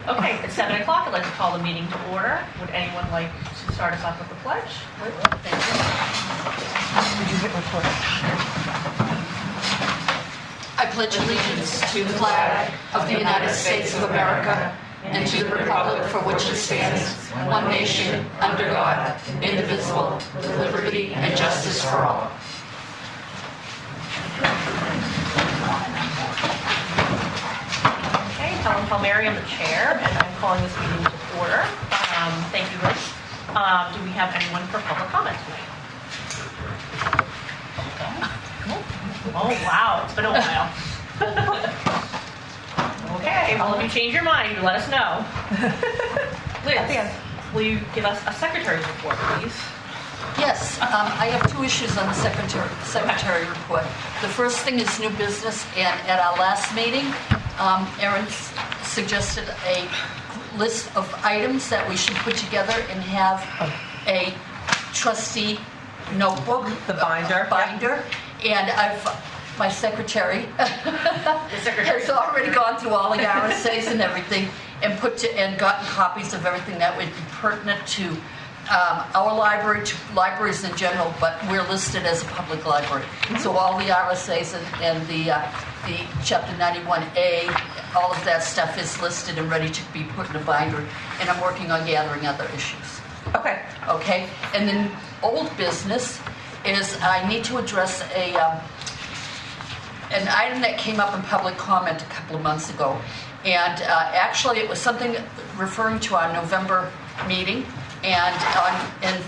Okay, it's 7 o'clock. I'd like to call the meeting to order. Would anyone like to start us off with the pledge? Thank you. Did you hit record? I pledge allegiance to the flag of the United States of America and to the republic for which it stands, one nation, under God, indivisible, with liberty and justice for all. Okay, Helen Palmieri, I'm the chair, and I'm calling this meeting to order. Thank you, Liz. Do we have anyone for public comment tonight? Oh, wow, it's been a while. Okay, well, if you change your mind, let us know. Liz, will you give us a secretary's report, please? Yes, I have two issues on the secretary report. The first thing is new business, and at our last meeting, Erin suggested a list of items that we should put together and have a trustee notebook. The binder. And my secretary has already gone through all the RSAs and everything and gotten copies of everything that would be pertinent to our library, to libraries in general, but we're listed as a public library. So all the RSAs and the Chapter 91A, all of that stuff is listed and ready to be put in a binder, and I'm working on gathering other issues. Okay. Okay? And then old business is I need to address an item that came up in public comment a couple of months ago. And actually, it was something referring to our November meeting. And in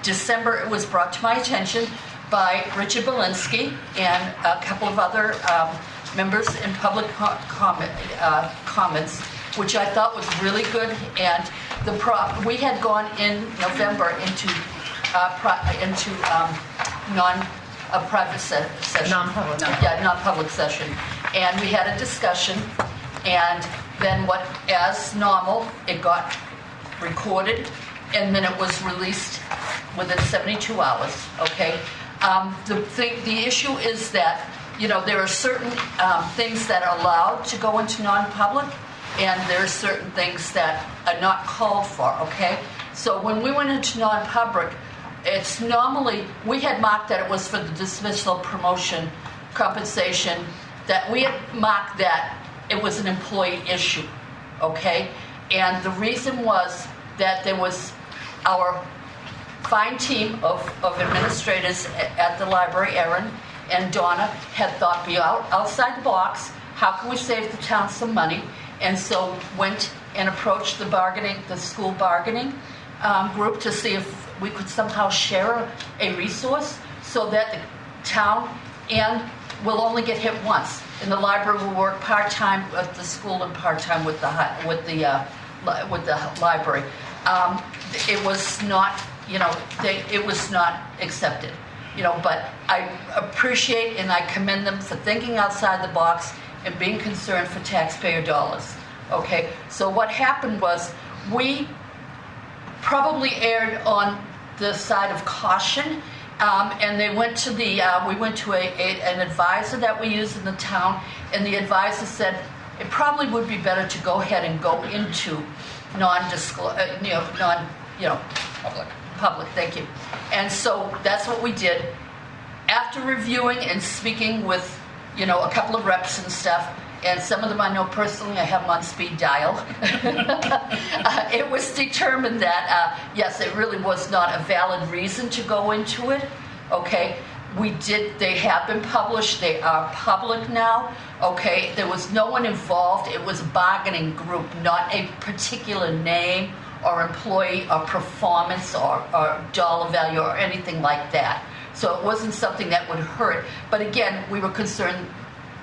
December, it was brought to my attention by Richard Belinsky and a couple of other members in public comments, which I thought was really good. And we had gone in November into private session. Non-public. Yeah, non-public session. And we had a discussion, and then as normal, it got recorded, and then it was released within 72 hours, okay? The issue is that, there are certain things that are allowed to go into non-public, and there are certain things that are not called for, okay? So when we went into non-public, it's normally, we had marked that it was for the dismissal, promotion, compensation, that we had marked that it was an employee issue, okay? And the reason was that there was our fine team of administrators at the library, Erin and Donna, had thought outside the box, how can we save the town some money? And so went and approached the school bargaining group to see if we could somehow share a resource so that the town will only get hit once, and the library will work part-time at the school and part-time with the library. It was not, it was not accepted, but I appreciate and I commend them for thinking outside the box and being concerned for taxpayer dollars. Okay, so what happened was we probably erred on the side of caution, and they went to we went to an advisor that we use in the town, and the advisor said it probably would be better to go ahead and go into public. Thank you. And so that's what we did. After reviewing and speaking with a couple of reps and stuff, and some of them I know personally, I have them on speed dial. It was determined that, yes, it really was not a valid reason to go into it, okay? They have been published, they are public now, okay? There was no one involved, it was a bargaining group, not a particular name or employee or performance or dollar value or anything like that. So it wasn't something that would hurt, but again, we were concerned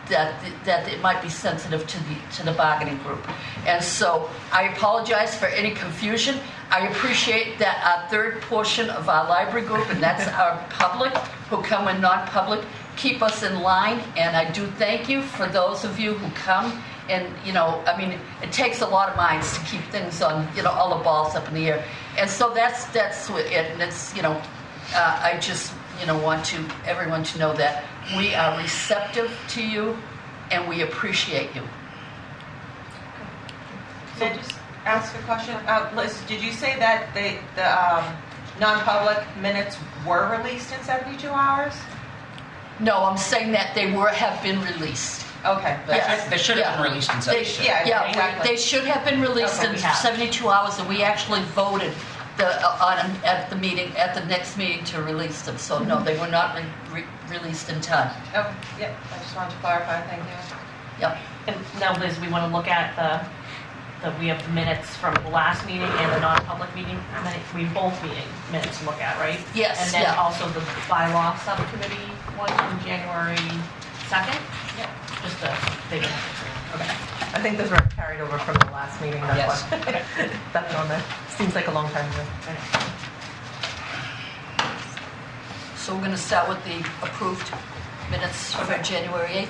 that it might be sensitive to the bargaining group. And so I apologize for any confusion. I appreciate that our third portion of our library group, and that's our public, who come in non-public, keep us in line, and I do thank you for those of you who come. And, it takes a lot of minds to keep things on, all the balls up in the air. And so that's it. And it's, I just, want everyone to know that we are receptive to you and we appreciate you. May I just ask a question? Liz, did you say that the non-public minutes were released in 72 hours? No, I'm saying that they have been released. Okay. Yes. They should have been released in 72. Yeah, exactly. They should have been released Okay, in we have. 72 hours, and we actually voted at the next meeting to release them. So no, they were not released in time. Okay, yep, I just wanted to clarify, thank you. Yep. And now, Liz, we want to look at we have the minutes from the last meeting and the non-public meeting. We have both meeting minutes to look at, right? Yes, And then yeah. also the bylaw subcommittee one from January 2nd? Yep. Just a big one. Okay. I think those were carried over from the last meeting, Yes. that's why. That's on there. Seems like a long time ago. So we're going to start with the approved minutes for Okay. January 8th?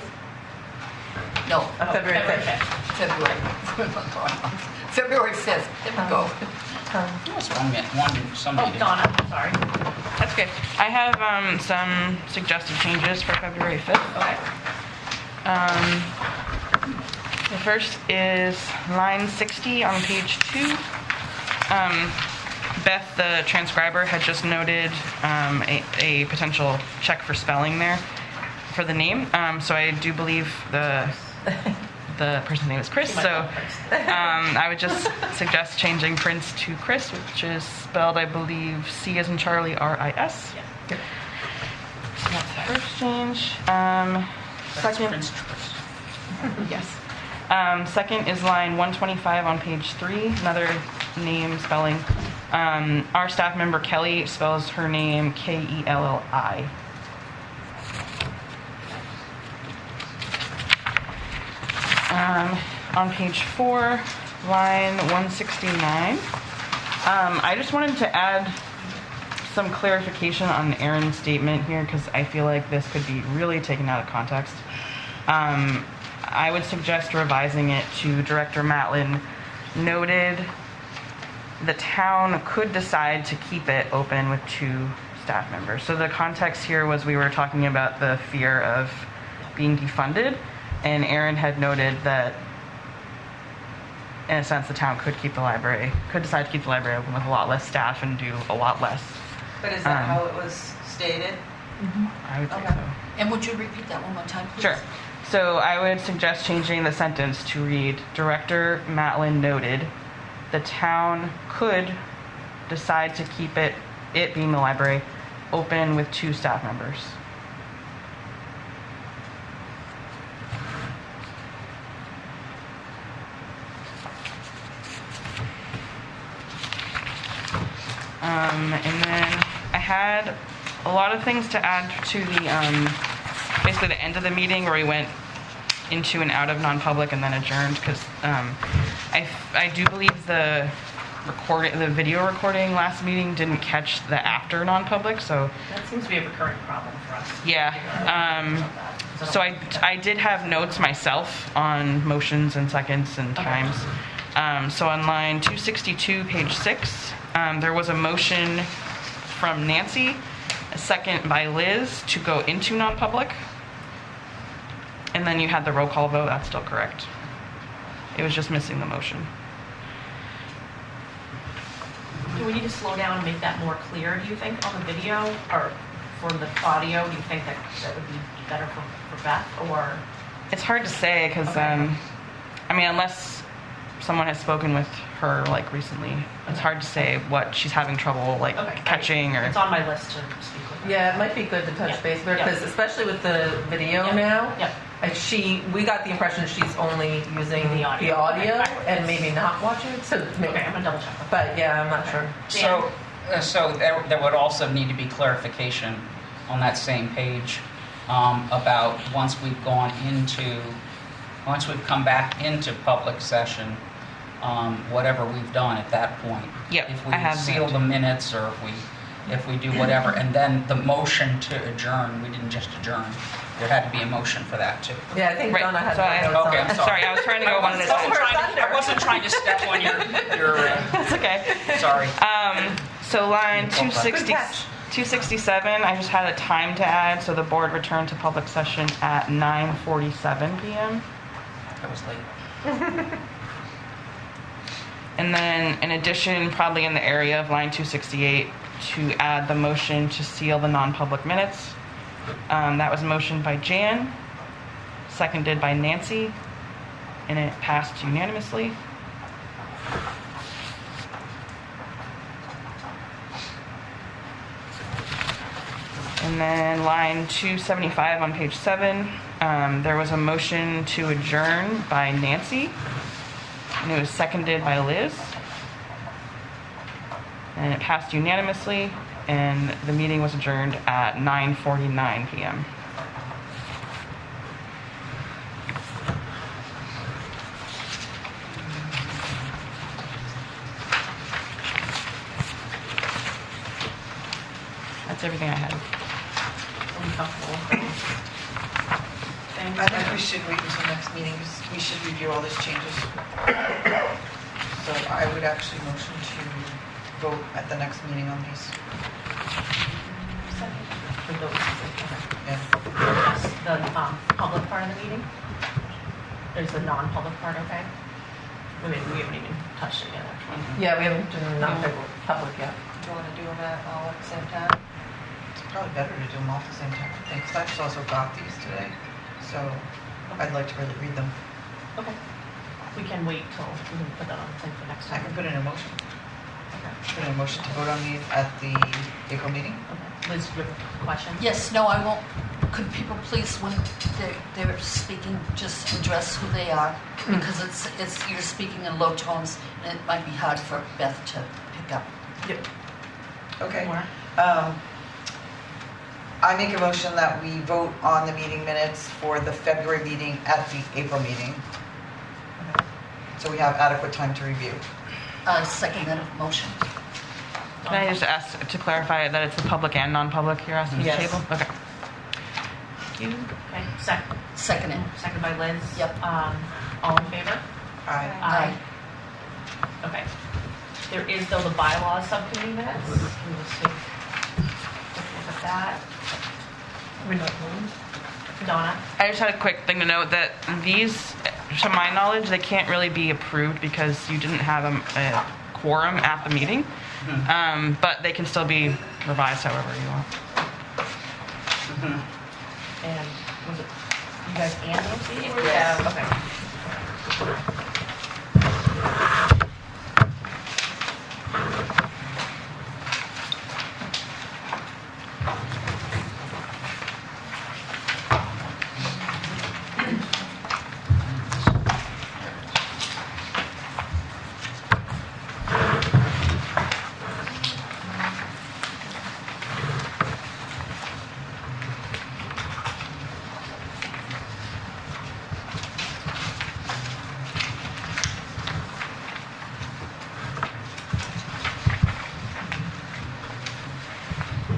No, February 5th. February. February 5th. There we go. That's one somebody Oh, did. Donna, I'm sorry. That's good. I have some suggested changes for February 5th. Okay. The first is line 60 on page 2. Beth, the transcriber, had just noted a potential check for spelling there for the name. So I do believe the person's name is Chris. She might So know Chris. I would just suggest changing Prince to Chris, which is spelled, I believe, C as in Charlie, R-I-S. Yeah. So that's the first change. That's Second, Prince Choice. yes. Second is line 125 on page 3, another name spelling. Our staff member Kelly spells her name Kelli. On page 4, line 169, I just wanted to add some clarification on Erin's statement here because I feel like this could be really taken out of context. I would suggest revising it to Director Matlin noted the town could decide to keep it open with 2 staff members. So the context here was we were talking about the fear of being defunded, and Erin had noted that in a sense the town could decide to keep the library open with a lot less staff and do a lot less. But is that how it was stated? I would say Okay. so. And would you repeat that one more time, please? Sure. So I would suggest changing the sentence to read, Director Matlin noted, the town could decide to keep it being the library, open with 2 staff members. And then I had a lot of things to add to the, basically the end of the meeting where we went into and out of non-public and then adjourned because I do believe the video recording last meeting didn't catch the after non-public, so That seems to be a recurring problem for us. yeah. So I did have notes myself on motions and seconds and times. So on line 262, page 6, there was a motion from Nancy, a second by Liz to go into non-public. And then you had the roll call vote, that's still correct. It was just missing the motion. Do we need to slow down and make that more clear, do you think, on the video? Or for the audio, do you think that would be better for Beth? Or, It's hard to say because, Okay. I mean, unless someone has spoken with her like recently, it's hard to say what she's having trouble like okay. catching or. It's on my list to speak with her. Yeah, it might be good to touch Yeah. base with her, because Yeah. especially with the video Yep. now, Yep. we got the impression she's only using The audio. Okay. and maybe not watching it, so maybe, Okay, I'm gonna double check. but yeah, I'm not sure. So there would also need to be clarification on that same page about once we've come back into public session, whatever we've done at that point. Yep, If we I have seal that. the minutes or if we do whatever, and then the motion to adjourn, we didn't just adjourn. There had to be a motion for that too. Yeah, I think Right, Donna had so that notes Okay, on. I'm Sorry, I was trying to go one at a time. I wasn't trying to step on your That's okay. sorry. So line Good 260, catch. 267, I just had a time to add. So the board returned to public session at 9:47 p.m. That was late. And then in addition, probably in the area of line 268, to add the motion to seal the non-public minutes. That was motioned by Jan, seconded by Nancy, and it passed unanimously. And then line 275 on page 7, there was a motion to adjourn by Nancy, and it was seconded by Liz. And it passed unanimously, and the meeting was adjourned at 9:49 p.m. That's everything I had. Are we comfortable? Things? I think we should wait until next meeting, because we should review all these changes. So I would actually motion to vote at the next meeting on these. For those, okay. Yeah. That's the public part of the meeting? There's the non-public part, okay? I mean, we haven't even touched it yet, actually. Yeah, we haven't done non-public yet. Do you want to do them all at the same time? It's probably better to do them all at the same time, I think, because I just also got these today. So I'd like to really read them. Okay. We can wait till, we can put that on the thing for next I time. can put in a motion. Okay. Put in a motion to vote on these at the April meeting. Okay. Liz, you have a question? Yes, no, I won't. Could people please, when they're speaking, just address who they are? Because it's you're speaking in low tones, and it might be hard for Beth to pick up. Yep. Okay. More? I make a motion that we vote on the meeting minutes for the February meeting at the April meeting. So we have adequate time to review. Second that motion. Can I just ask to clarify that it's the public and non-public you're asking Yes. to table? Okay. Thank you. Okay, Second it. second by Liz. Yep. All in favor? Aye. Aye. Okay. There is though the bylaws subcommittee minutes. Can we just take a look at that? Donna? I just had a quick thing to note that these, to my knowledge, they can't really be approved because you didn't have a quorum at the meeting. But they can still be revised however you want. And was it you guys and Nancy? Yes. Yeah, okay.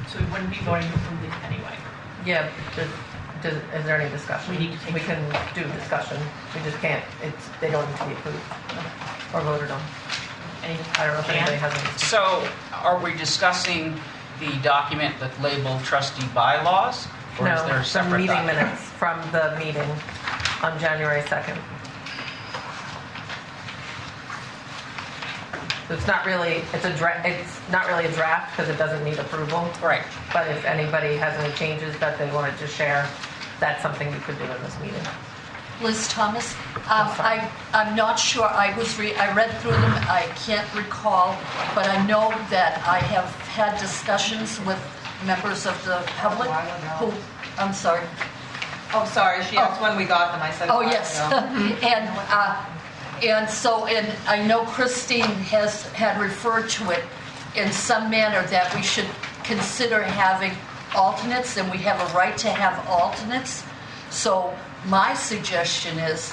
So we wouldn't be voting to approve these anyway. Yeah, is there any discussion? We need to take- We can do discussion. We just can't, they don't need to be approved or voted on. Any, I don't know if anybody has any. So are we discussing the document that labeled trustee bylaws? Or is there No, a some separate meeting document? minutes from the meeting on January 2nd. So it's not really a draft because it doesn't need approval. Right. But if anybody has any changes that they wanted to share, that's something you could do in this meeting. Liz Thomas, I'm not sure. I read through them. I can't recall, but I know that I have had discussions with members of the public who. I'm sorry. Oh, sorry, she asked when we got them, I said. Oh, a while yes. ago. And I know Christine had referred to it in some manner that we should consider having alternates, and we have a right to have alternates. So my suggestion is,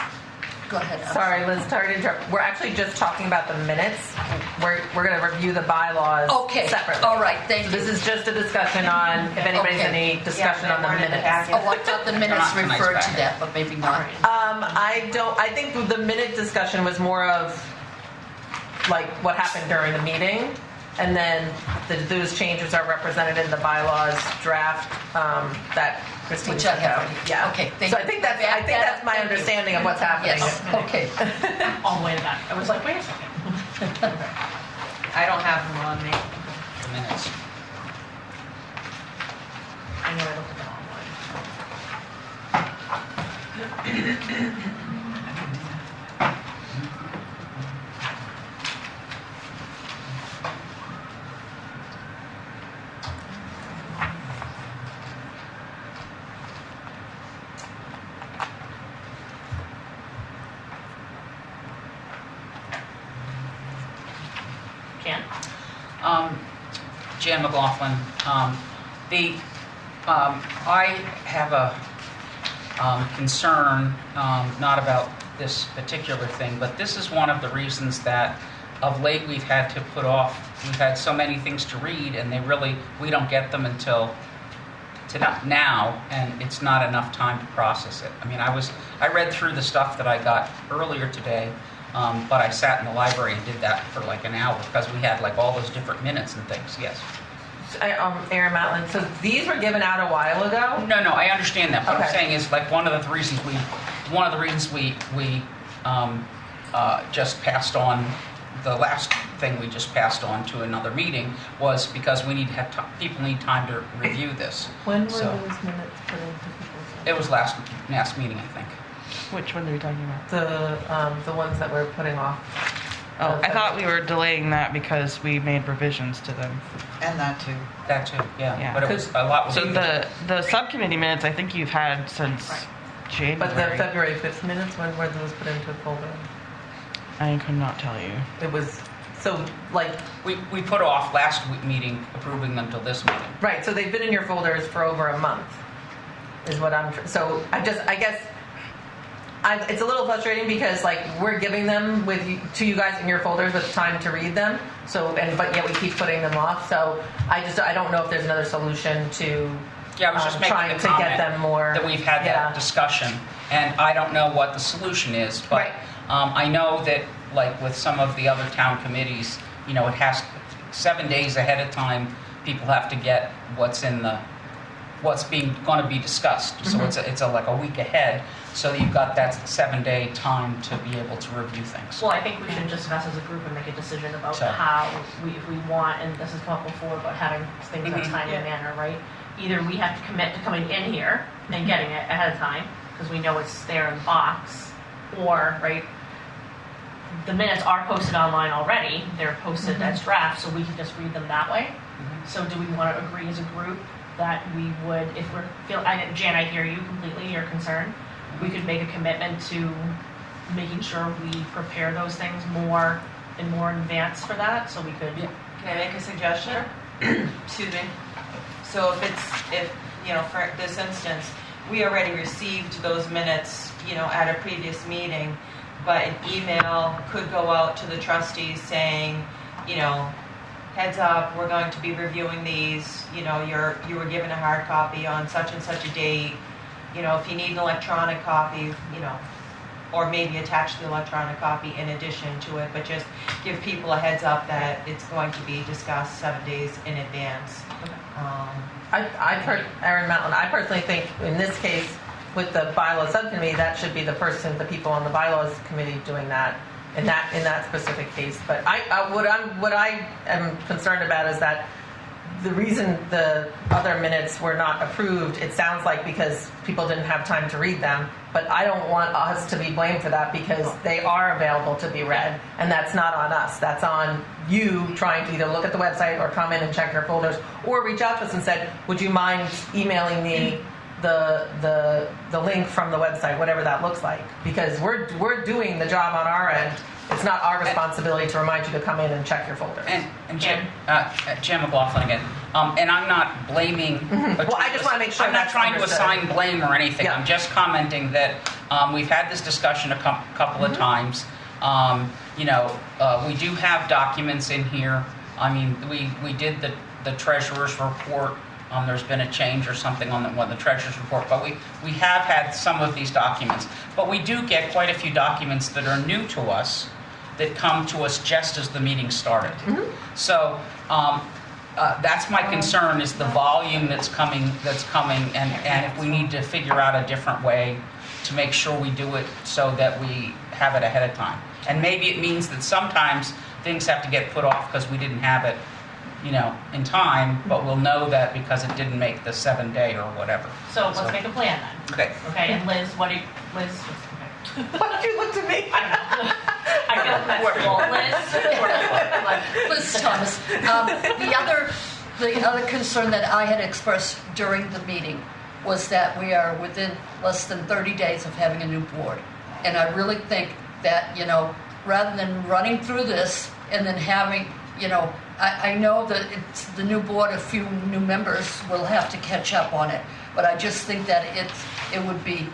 go ahead. Sorry, Liz, sorry to interrupt. We're actually just talking about the minutes. We're going to review the bylaws Okay. separately. All right. Thank you. This is just a discussion on if anybody's Okay. any discussion on the minutes. Oh, I thought the minutes They're not tonight's referred to packet. that, but maybe not. I think the minute discussion was more of like what happened during the meeting, and then those changes are represented in the bylaws draft that Christine Which I sent have out. already. Yeah. Okay, thank So you. I think that's Thank you. my understanding of what's happening. Yes. Okay. all the way to that. I was like, wait a second. I don't have them on me. The minutes. I know I looked at them online. Jan? Jan McLaughlin. I have a concern, not about this particular thing, but this is one of the reasons that of late we've had to put off. We've had so many things to read, and we don't get them until now, and it's not enough time to process it. I mean, I read through the stuff that I got earlier today, but I sat in the library and did that for like an hour because we had like all those different minutes and things. Yes. Aaron Matlin, so these were given out a while ago? No, I understand that. What I'm Okay. saying is like one of the reasons we just passed on, the last thing we just passed on to another meeting was because we need to have people need time to review this. When were So, those minutes put into people's? It was last meeting, I think. Which one are we talking about? The ones that we're putting off. Oh, I thought we were delaying that because we made revisions to them. And that too. That too, yeah. Yeah. But it was a lot. So the subcommittee minutes, I think you've had since Right. January. But the February 5th minutes, when were those put into a folder? I could not tell you. It was, so like, we put off last meeting approving them till this meeting. right, so they've been in your folders for over a month, is what so I guess, it's a little frustrating because like we're giving them to you guys in your folders with time to read them. So but yet we keep putting them off. So I don't know if there's another solution to Yeah, I was just making trying the to comment get them more. that we've had Yeah. that discussion, and I don't know what the solution is, but Right. I know that like with some of the other town committees, it has 7 days ahead of time. People have to get what's going to be discussed. So Mm-hmm. it's like a week ahead. So you've got that 7-day time to be able to review things. Well, I think we should discuss as a group and make a decision about So- how if we want, and this has come up before, but having things on Mhm. time and manner, right? Either we have to commit to coming in here and getting it ahead of time, because we know it's there in the box, or, right, the minutes are posted online already, they're posted as drafts, so we can just read them that way. So do we want to agree as a group that we would, if we're, Jan, I hear you completely, your concern. We could make a commitment to making sure we prepare those things more in advance for that, so we could. Can I make a suggestion? Excuse me. So if for this instance, we already received those minutes, at a previous meeting, but an email could go out to the trustees saying, heads up, we're going to be reviewing these, you were given a hard copy on such and such a date, if you need an electronic copy, or maybe attach the electronic copy in addition to it, but just give people a heads up that it's going to be discussed 7 days in advance. Aaron Matlin, I personally think in this case, with the bylaws subcommittee, that should be the people on the bylaws committee doing that in that specific case. But what I am concerned about is that the reason the other minutes were not approved, it sounds like because people didn't have time to read them. But I don't want us to be blamed for that because they are available to be read, and that's not on us. That's on you trying to either look at the website or come in and check your folders, or reach out to us and said, "Would you mind emailing me the link from the website, whatever that looks like?" Because we're doing the job on our end. It's not our responsibility to remind you to come in and check your folders. And Jim McLaughlin again. And I'm not blaming. Well, I just want to make sure I'm not that's trying understood. to assign blame or anything. Yeah. I'm just commenting that we've had this discussion a couple of times. We do have documents in here. I mean, we did the treasurer's report. There's been a change or something on the treasurer's report, but we have had some of these documents. But we do get quite a few documents that are new to us that come to us just as the meeting started. So that's my concern, is the volume that's coming, and if we need to figure out a different way to make sure we do it so that we have it ahead of time. And maybe it means that sometimes things have to get put off because we didn't have it, in time, but we'll know that because it didn't make the 7-day or whatever. So let's make a plan then. Okay. Okay, and Liz, Liz, okay. Why did you look at me? I feel comfortable. Liz Thomas. The other concern that I had expressed during the meeting was that we are within less than 30 days of having a new board. And I really think that, rather than running through this and then having, I know that it's the new board, a few new members will have to catch up on it. But I just think that it would be,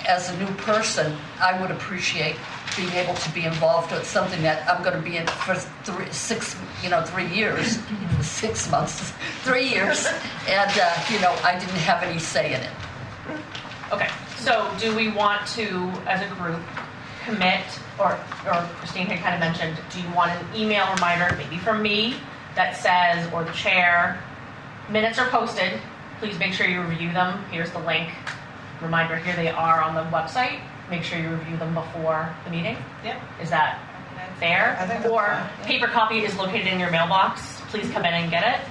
as a new person, I would appreciate being able to be involved with something that I'm going to be in for 3 years, 6 months, 3 years, and I didn't have any say in it. Okay, so do we want to, as a group, commit, or Christine had kind of mentioned, do you want an email reminder, maybe from me, that says, or the chair, minutes are posted, please make sure you review them, here's the link, reminder, here they are on the website, make sure you review them before the meeting? Yep. Is that fair? I think that's Or fine, yeah. paper copy is located in your mailbox, please come in and get it?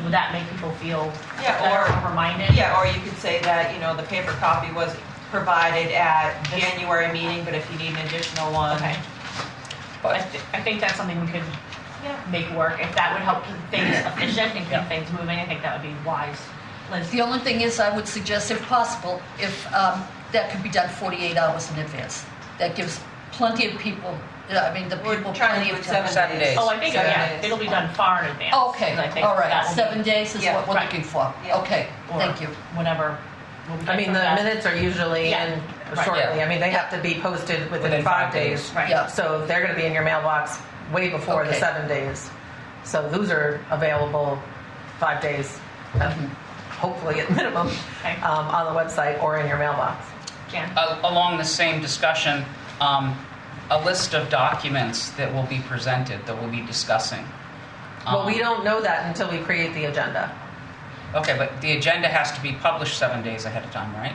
Would that make people feel Yeah, better or- or reminded? Yeah, or you could say that, the paper copy was provided at January meeting, but if you need an additional one. Okay. But I think that's something we could make work. If that would help keep things efficient and keep Yeah. things moving, I think that would be wise. Liz? The only thing is, I would suggest, if possible, if that could be done 48 hours in advance. That gives plenty of people, the We're people trying plenty to of do it time. 7 days. Oh, I think, 7 yeah, days. it'll be done far in advance. Okay, 'cause I think all that right, will 7 be- days is Yeah, what we're right. looking for. Yeah. Okay, or thank you. Whenever. we'll be I mean, the back. minutes are usually Yeah. in Right. shortly. Yeah. I mean, they have to be posted within 5 days. Right. Yeah. So they're going to be in your mailbox way before the Okay. 7 days. So those are available 5 days, hopefully at minimum, Okay. on the website or in your mailbox. Jan? along the same discussion, a list of documents that will be presented, that we'll be discussing. Well, we don't know that until we create the agenda. Okay, but the agenda has to be published 7 days ahead of time, right?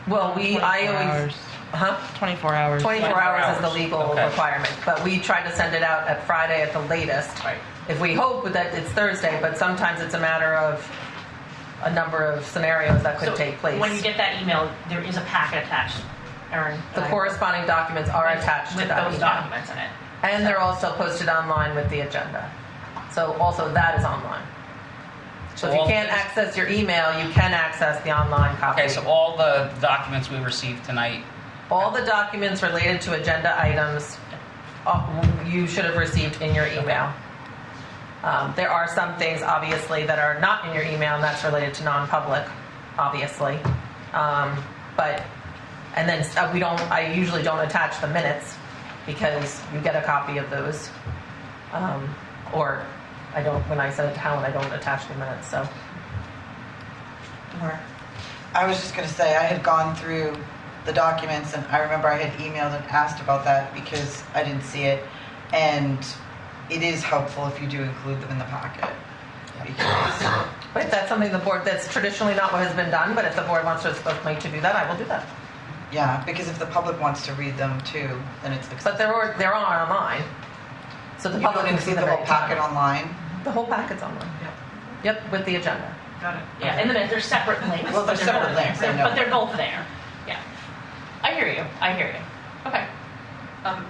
Well, I 24 always, hours. huh? 24 hours. 24 hours is the hours. legal Okay. requirement, but we try to send it out at Friday at the latest. Right. If we hope that it's Thursday, but sometimes it's a matter of a number of scenarios that could So take place. when you get that email, there is a packet attached, Erin. The corresponding documents are attached to with that those email. documents in it. And they're also posted online with the agenda. So also that is online. So if you all can't these- access your email, you can access the online copy. Okay, so all the documents we received tonight, All the documents related to agenda items you should have received in your email. There are some things, obviously, that are not in your email, and that's related to non-public, obviously. And then I usually don't attach the minutes because you get a copy of those. Or I don't, when I send it to Helen, I don't attach the minutes, so. Or- I was just going to say, I had gone through the documents, and I remember I had emailed and asked about that because I didn't see it. And it is helpful if you do include them in the packet. Because, But that's something the board, that's traditionally not what has been done, but if the board wants to do that, I will do that. yeah, because if the public wants to read them too, then it's But they're online, so the you public don't can see include them the whole packet anytime. online. The whole packet's online. Yep, with the agenda. Got it. Yeah, and then there's separate links. Well, there's but separate both links, there. I know. But they're both there. Yeah. I hear you. Okay.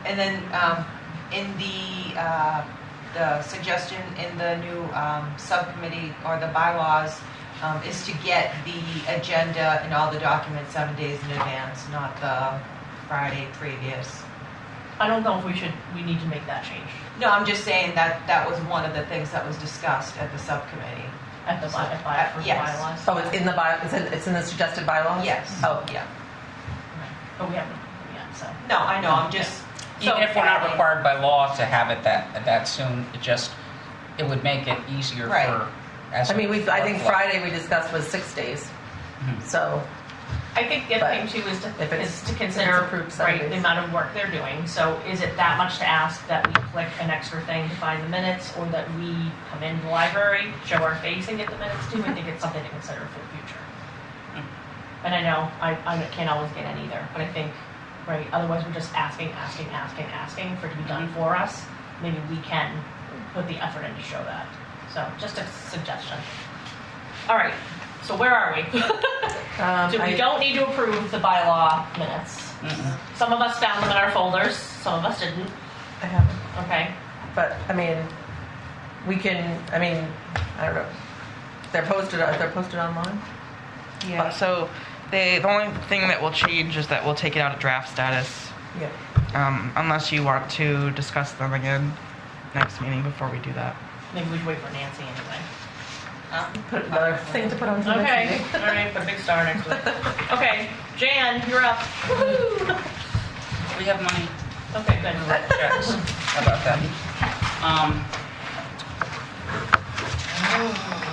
And then in the suggestion in the new subcommittee or the bylaws is to get the agenda and all the documents 7 days in advance, not the Friday previous. I don't know if we need to make that change No, I'm just saying that was one of the things that was discussed at the subcommittee. at the Yes. bylaws. Oh, it's in the it's in the suggested bylaws? Yes. Oh, Yeah. But we haven't yet, so. No, I know, I'm just. even if we're not required by law to have it that soon, it would make it easier Right. for. I mean, I think workflow. Friday we discussed was 6 days. Mhm. So, I think the other But thing too is if it's- to if consider, it's approved 7 right, the days. amount of work they're doing. So is it that much to ask that we click an extra thing to find the minutes, or that we come into the library, show our face and get the minutes too? I think it's something to consider for the future. And I know I can't always get in either, but I think right? Otherwise, we're just asking for it to be done for us. Maybe we can put the effort in to show that. So, just a suggestion. All right, so where are we? We don't need to approve the bylaw minutes. Some of us found them in our folders, some of us didn't. I haven't. Okay. But, I mean, we can, I mean, I don't know. They're posted online? Yeah. So the only thing that will change is that we'll take it out of draft status, Yeah. unless you want to discuss them again next meeting before we do that. Maybe we should wait for Nancy anyway. Put another thing to put on the next Okay, meeting. all right, put a big star next to it. Okay, Jan, you're up. Woohoo! We have money. Okay, good. Checks. How about that?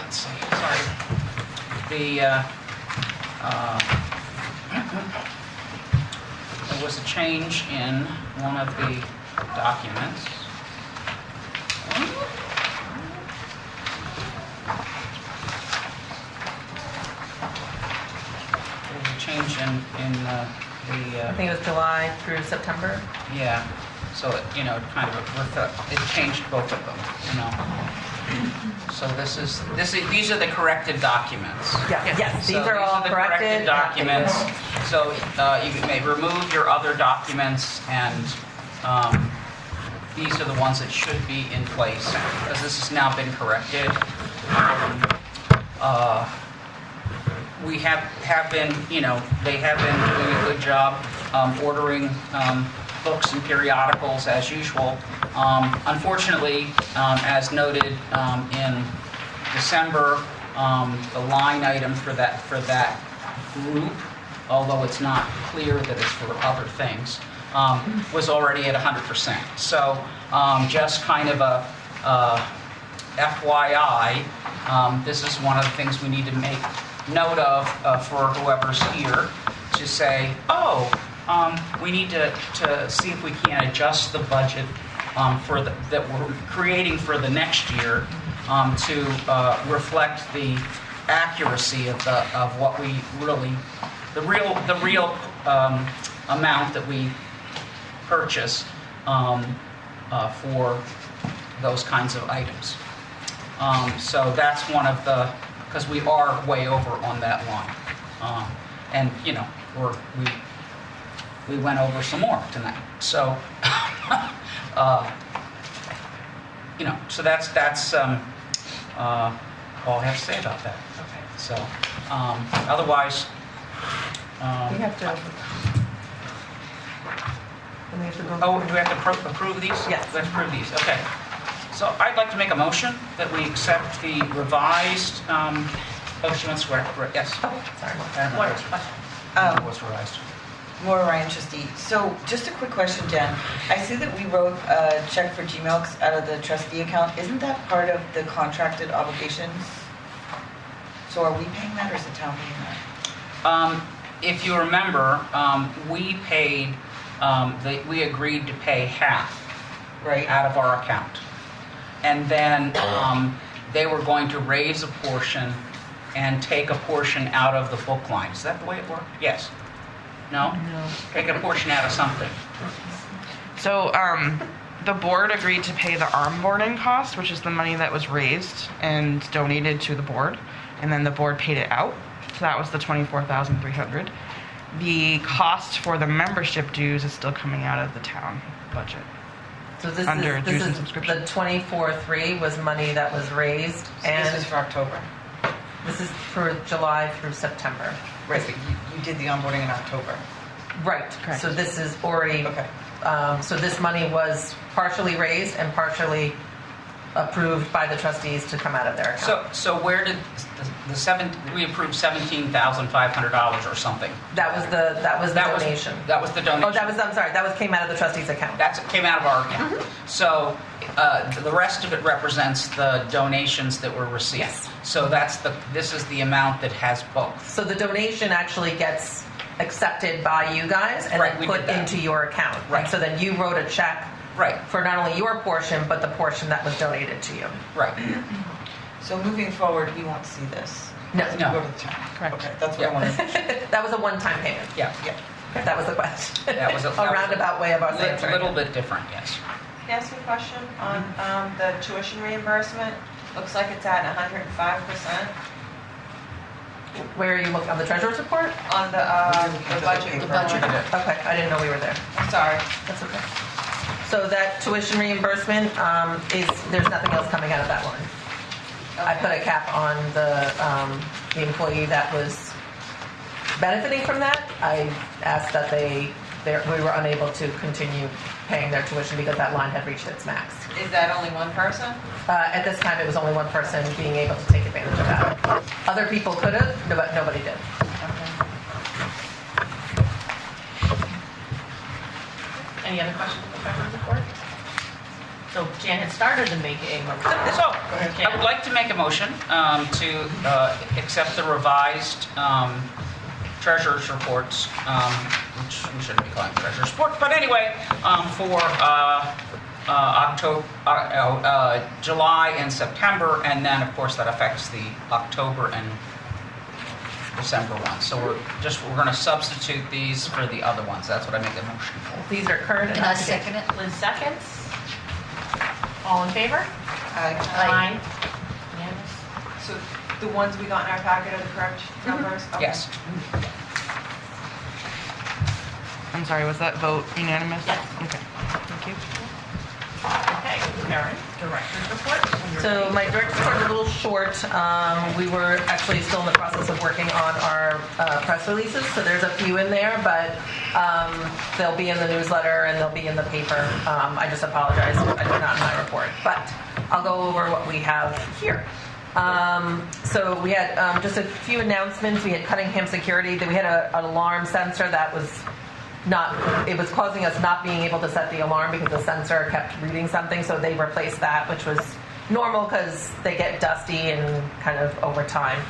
Let's see. Sorry. There was a change in one of the documents. There was a change in I think it was July through September. yeah, so it, kind of it changed both of them, So these are the corrected documents. Yeah. Yes. These So are all the corrected documents. So you may remove your other documents, and these are the ones that should be in place because this has now been corrected. We have been, they have been doing a good job ordering books and periodicals as usual. Unfortunately, as noted in December, the line item for that group, although it's not clear that it's for other things, was already at 100%. So just kind of a FYI, this is one of the things we need to make note of for whoever's here, to say, we need to see if we can adjust the budget that we're creating for the next year to reflect the accuracy of what we really, the real amount that we purchase for those kinds of items. So that's one of the, because we are way over on that line, and we went over some more tonight. So, so that's all I have to say about that. Okay. So, otherwise, We have to. And we have to go. oh, do we have to approve these? Yes. Let's approve these. Okay. So I'd like to make a motion that we accept the revised. She wants to. Yes. Oh, sorry. What question? It was revised. Laura Ryan, trustee. So just a quick question, Jen. I see that we wrote a check for Gmail out of the trustee account. Isn't that part of the contracted obligations? So are we paying that or is the town paying that? If you remember, we paid. We agreed to pay half Right? out of our account, and then they were going to raise a portion and take a portion out of the book line. Is that the way it worked? Yes. No? No. Take a portion out of something. So the board agreed to pay the onboarding cost, which is the money that was raised and donated to the board, and then the board paid it out. So that was the $24,300. The cost for the membership dues is still coming out of the town budget. So this Under dues and is subscription. the 24.3 was money that was raised, So and this is for October. this is for July through September. Right, but you did the onboarding in October. Right. Correct. So this is already. Okay. So this money was partially raised and partially approved by the trustees to come out of their account. So where did we approved $17,500 or something? That was the donation. That was the donation. Oh, that came out of the trustees account. That came out of our account. Mm-hmm. So the rest of it represents the donations that were received. Yes. So this is the amount that has both. So the donation actually gets accepted by you guys and Right, then we put did that. into your account. Right. And so then you wrote a check Right. for not only your portion, but the portion that was donated to you. Right. So moving forward, we won't see this. No. It has to No. go to the town. Correct. Okay, that's what Yeah. I wanted. That was a one-time payment. Yeah. Yeah. If that was the question. That was a roundabout way of us a answering. little bit different, yes. Can I ask you a question on the tuition reimbursement? Looks like it's at 105% Where are you looking, on the treasurer's report? on the budget. The budget. Okay, I didn't know we were there. I'm sorry. That's okay. So that tuition reimbursement there's nothing else coming out of that line. I put a cap on the employee that was benefiting from that. I asked that we were unable to continue paying their tuition because that line had reached its max. Is that only one person? At this time, it was only one person being able to take advantage of that. Other people could have, but nobody did. Any other questions on the treasurer's report? So Jan had started to make a motion. So, I would like to make a motion to accept the revised treasurer's reports, which we shouldn't be calling treasurer's report, but anyway, for July and September, and then of course that affects the October and December ones. So we're going to substitute these for the other ones. That's what I make a motion for. These are current and And I up to date. second it. Liz seconds. All in favor? Aye. Unanimous. So the ones we got in our packet are the correct numbers? Okay. Yes. I'm sorry, was that vote unanimous? Yes. Okay, thank you. Okay, Karen, director's report. So my director's report is a little short. We were actually still in the process of working on our press releases, so there's a few in there, but they'll be in the newsletter and they'll be in the paper. I just apologize, I did not in my report, but I'll go over what we have here. So we had just a few announcements. We had Cunningham Security. We had an alarm sensor that was it was causing us not being able to set the alarm because the sensor kept reading something, so they replaced that, which was normal because they get dusty and kind of over time.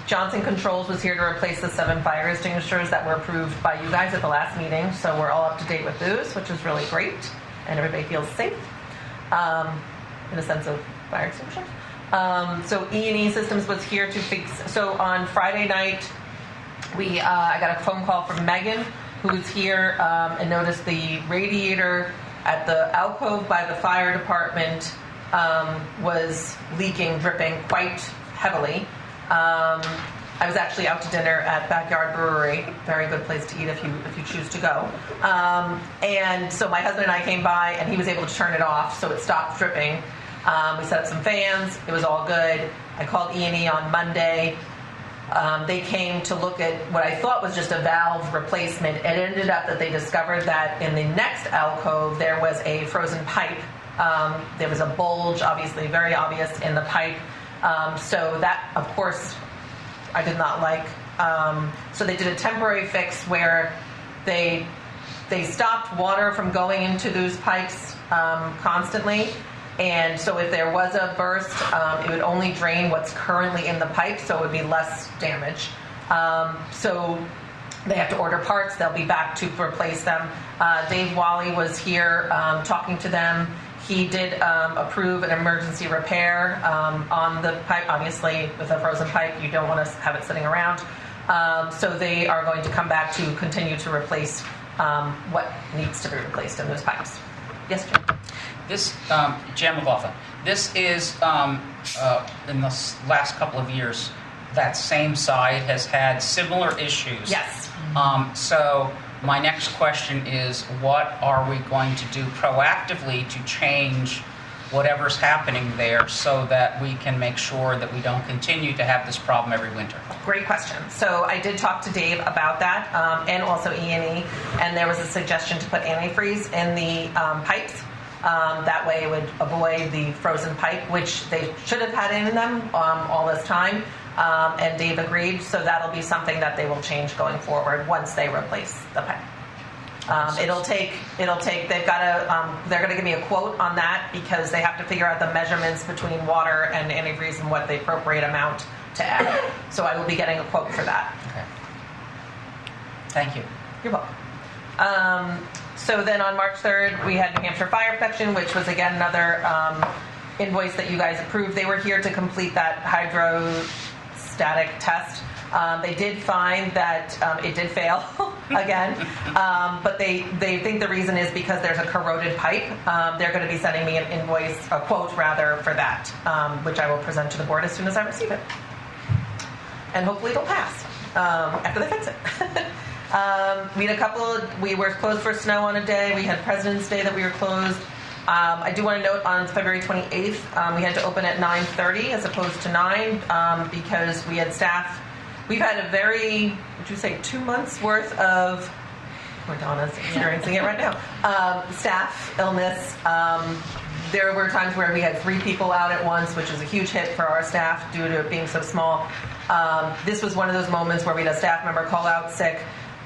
Johnson Controls was here to replace the 7 fire extinguishers that were approved by you guys at the last meeting, so we're all up to date with those, which is really great, and everybody feels safe in a sense of fire extinguishers. So E&E Systems was here to fix. So on Friday night, I got a phone call from Megan, who was here and noticed the radiator at the alcove by the fire department was leaking, dripping quite heavily. I was actually out to dinner at Backyard Brewery, very good place to eat if you choose to go. And so my husband and I came by, and he was able to turn it off, so it stopped dripping. We set up some fans. It was all good. I called E&E on Monday. They came to look at what I thought was just a valve replacement. It ended up that they discovered that in the next alcove there was a frozen pipe. There was a bulge, obviously very obvious, in the pipe. So that, of course, I did not like. So they did a temporary fix where they stopped water from going into those pipes constantly. And so if there was a burst, it would only drain what's currently in the pipe, so it would be less damage. So they have to order parts. They'll be back to replace them. Dave Wally was here talking to them. He did approve an emergency repair on the pipe. Obviously, with a frozen pipe, you don't want to have it sitting around. So they are going to come back to continue to replace what needs to be replaced in those pipes. Yes, Jim? This, Jan McLaughlin, this is, in the last couple of years, that same site has had similar issues. Yes. So my next question is, what are we going to do proactively to change whatever's happening there so that we can make sure that we don't continue to have this problem every winter? Great question. So I did talk to Dave about that, and also E&E, and there was a suggestion to put antifreeze in the pipes. That way it would avoid the frozen pipe, which they should have had in them all this time. And Dave agreed, so that'll be something that they will change going forward once they replace the pipe. It'll take. They're going to give me a quote on that because they have to figure out the measurements between water and antifreeze and what the appropriate amount to add. So I will be getting a quote for that. Okay. Thank you. You're welcome. So then on March 3rd, we had New Hampshire Fire Protection, which was again another invoice that you guys approved. They were here to complete that hydrostatic test. They did find that it did fail. again. But they think the reason is because there's a corroded pipe. They're going to be sending me an invoice, a quote rather, for that, which I will present to the board as soon as I receive it. And hopefully it'll pass after they fix it. We were closed for snow on a day. We had President's Day that we were closed. I do want to note on February 28th, we had to open at 9:30 as opposed to 9 because we had staff. We've had a very, would you say, 2 months worth of, Donna's experiencing it right now, staff illness. There were times where we had 3 people out at once, which is a huge hit for our staff due to it being so small. This was one of those moments where we had a staff member call out sick,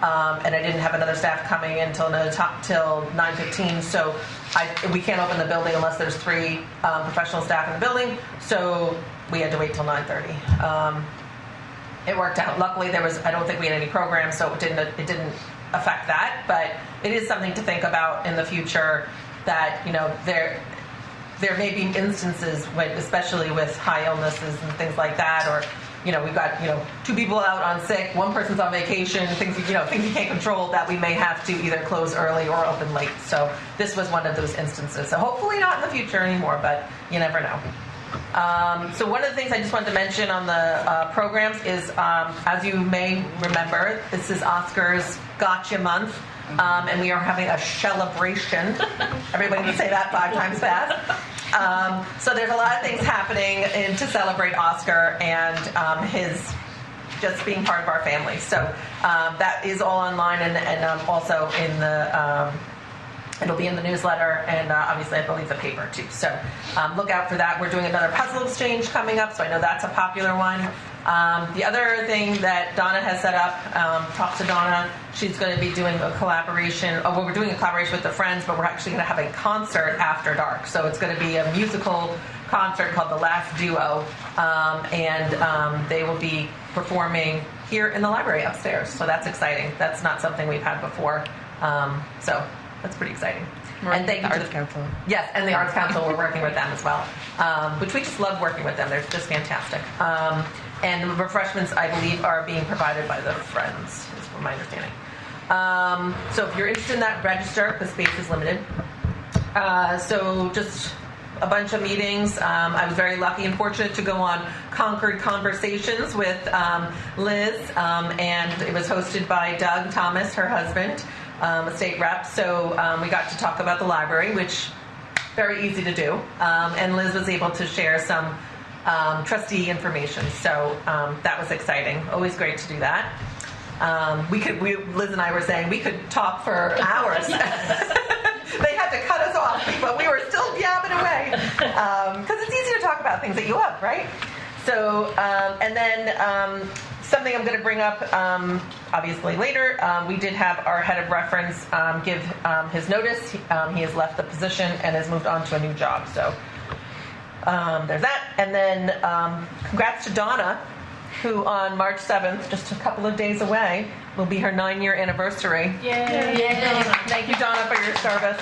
and I didn't have another staff coming in till 9:15. So we can't open the building unless there's 3 professional staff in the building. So we had to wait till 9:30. It worked out. Luckily, I don't think we had any programs, so it didn't affect that. But it is something to think about in the future that there may be instances when, especially with high illnesses and things like that, or we've got 2 people out on sick, 1 person's on vacation, things you can't control, that we may have to either close early or open late. So this was one of those instances. So hopefully not in the future anymore, but you never know. So one of the things I just wanted to mention on the programs is, as you may remember, this is Oscar's Gotcha Month. And we are having a celebration. Everybody can say that 5 times fast. So there's a lot of things happening to celebrate Oscar and his just being part of our family. So that is all online and also in the it'll be in the newsletter and obviously I believe the paper too. So look out for that. We're doing another puzzle exchange coming up, so I know that's a popular one. The other thing that Donna has set up, talk to Donna, she's going to be doing a collaboration, we're doing a collaboration with the Friends, but we're actually going to have a concert after dark. So it's going to be a musical concert called The Last Duo, and they will be performing here in the library upstairs. So that's exciting. That's not something we've had before. So that's pretty exciting. And thank you to the Arts Council. Yes, and the Arts Council, we're working with them as well, which we just love working with them. They're just fantastic. And the refreshments, I believe, are being provided by the Friends, is from my understanding. So if you're interested in that, register. The space is limited. So just a bunch of meetings. I was very lucky and fortunate to go on Concord Conversations with Liz, and it was hosted by Doug Thomas, her husband, a state rep. So we got to talk about the library, which very easy to do. And Liz was able to share some trustee information. So that was exciting. Always great to do that. Liz and I were saying we could talk for hours. They had to cut us off, but we were still yabbing away because it's easy to talk about things that you love, right? So, and then something I'm going to bring up, obviously later. We did have our head of reference give his notice. He has left the position and has moved on to a new job. So there's that. And then congrats to Donna, who on March 7th, just a couple of days away, will be her 9-year anniversary. Yay! Yay. Thank you, Donna, for your service.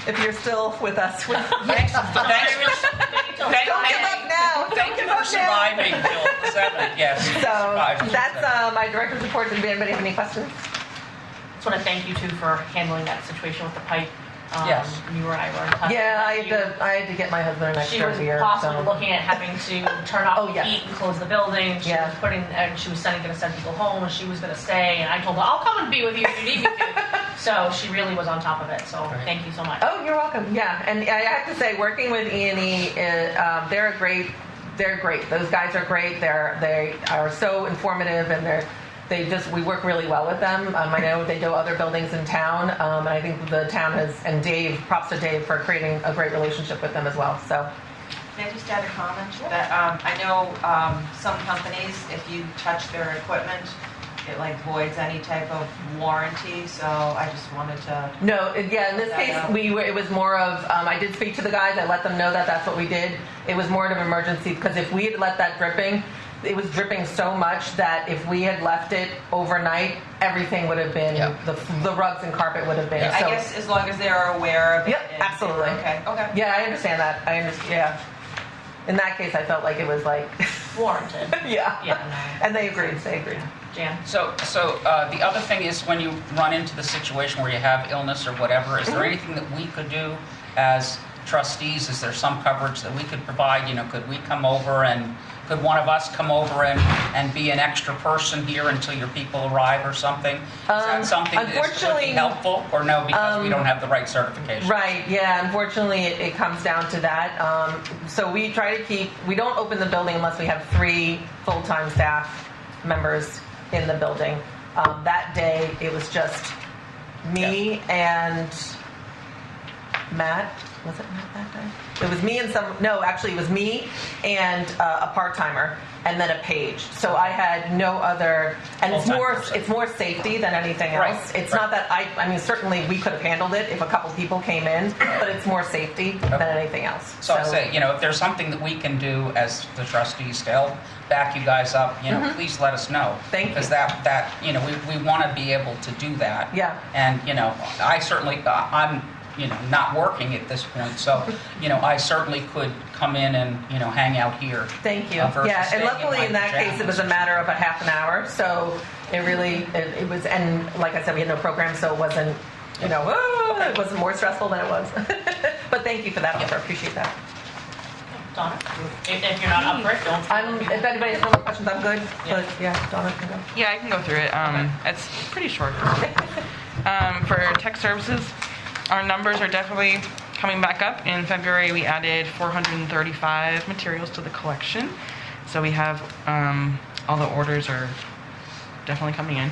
If you're still with us. Thanks for surviving till the 7th, yes. So that's my director's report. Does anybody have any questions? I just want to thank you too for handling that situation with the pipe. Yes. You and I were in touch. Yeah, I had to get my husband an She extra was beer. possibly looking at having to turn off the yes. heat and close the building. She was she was going to send people home, and she was going to stay. And I told her, I'll come and be with you if you need me to. So she really was on top of it. So thank you so much. Oh, you're welcome. Yeah, and I have to say, working with E&E, they're great. They're great. Those guys are great. They are so informative, and we work really well with them. I know they do other buildings in town, and I think the town and Dave, props to Dave for creating a great relationship with them as well. So, Can I just add a comment? That I know some companies, if you touch their equipment, it voids any type of warranty. So I just wanted to. No, in this case, it was more of, I did speak to the guys. I let them know that that's what we did. It was more of an emergency, because if we had let that dripping, it was dripping so much that if we had left it overnight, everything would have been, the rugs and carpet would have been. I guess as long as they're aware of it. Yep, absolutely. Okay. Yeah, I understand that. Yeah. In that case, I felt like it was warranted. yeah. Yeah. And they agreed. Jan? So the other thing is when you run into the situation where you have illness or whatever, is there anything that we could do as trustees? Is there some coverage that we could provide? You know, could we come over and could one of us come over and be an extra person here until your people arrive or something? Is that something that would be unfortunately, helpful or no, because we don't have the right certification? Right, yeah, unfortunately it comes down to that. So we try to we don't open the building unless we have 3 full-time staff members in the building. That day it was just me and Matt. Was it Matt that day? It was me and it was me and a part-timer and then a page. So I had no other, and it's more safety than anything else. Right, It's right. not that I mean, certainly we could have handled it if a couple people came in, but it's more safety than anything else. So I say, you know, if there's something that we can do as the trustees to help back you guys up, you know, please let us know. Thank you. Because that, you know, we want to be able to do that. Yeah. And, you know, I certainly, I'm, you know, not working at this point, so, you know, I certainly could come in and, you know, hang out here. Thank you. versus Yeah, and staying luckily in my that case, it was a pajamas. matter of a half an hour. So it really, it was, and like I said, we had no program, so it wasn't, you know, it wasn't more stressful than it was. But thank you for that offer. Appreciate that. Donna? If you're not up for it, don't. If anybody has no more questions, I'm good. Yeah. But yeah, Donna can go. Yeah, I can go through it. It's pretty short. For tech services, our numbers are definitely coming back up. In February, we added 435 materials to the collection. So we have, all the orders are definitely coming in.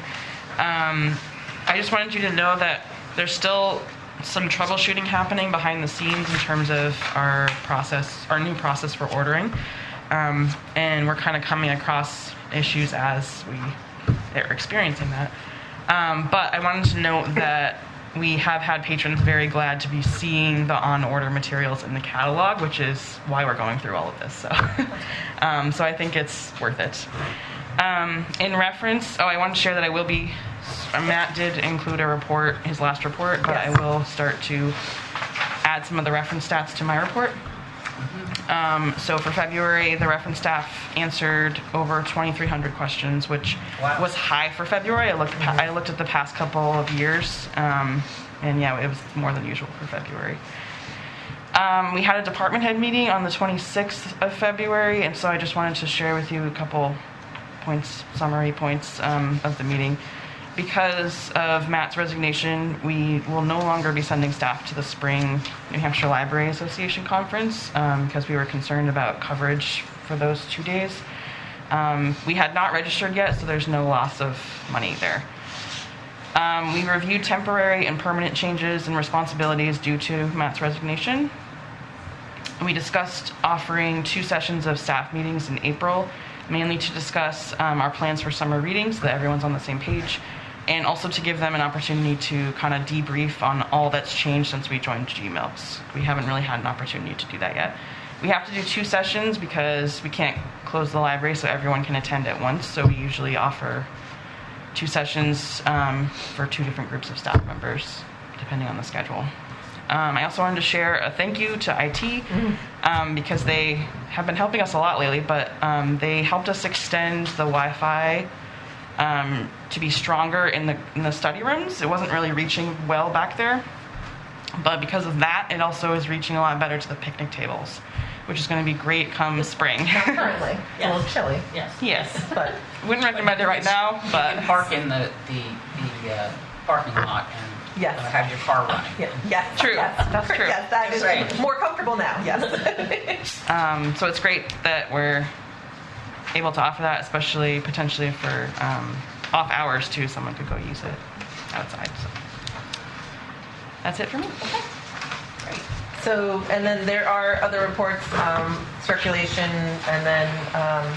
I just wanted you to know that there's still some troubleshooting happening behind the scenes in terms of our new process for ordering. And we're kind of coming across issues as they're experiencing that. But I wanted to note that we have had patrons very glad to be seeing the on-order materials in the catalog, which is why we're going through all of this. So, so I think it's worth it. In reference, I want to share that I will be, Matt did include a report, his last report, but Yes. I will start to add some of the reference stats to my report. So for February, the reference staff answered over 2,300 questions, which Wow. was high for February. I looked at the past couple of years, and yeah, it was more than usual for February. We had a department head meeting on the 26th of February, and so I just wanted to share with you a couple summary points of the meeting. Because of Matt's resignation, we will no longer be sending staff to the spring New Hampshire Library Association conference because we were concerned about coverage for those 2 days. We had not registered yet, so there's no loss of money there. We reviewed temporary and permanent changes and responsibilities due to Matt's resignation. We discussed offering 2 sessions of staff meetings in April, mainly to discuss our plans for summer readings so that everyone's on the same page, and also to give them an opportunity to kind of debrief on all that's changed since we joined GMILPS. We haven't really had an opportunity to do that yet. We have to do 2 sessions because we can't close the library so everyone can attend at once, so we usually offer 2 sessions for 2 different groups of staff members, depending on the schedule. I also wanted to share a thank you to IT because they have been helping us a lot lately, but they helped us extend the Wi-Fi to be stronger in the study rooms. It wasn't really reaching well back there, but because of that, it also is reaching a lot better to the picnic tables, which is going to be great come spring. Currently, it's a little chilly. Yes. Yes, But wouldn't recommend it right now, You but can park in the parking lot and Yes. have your car running. yeah, yes, True. yes. That's true. Yes, that is Right. more comfortable now. Yes. so it's great that we're able to offer that, especially potentially for off hours too. Someone could go use it outside. So that's it for me. Great. So, and then there are other reports, circulation, and then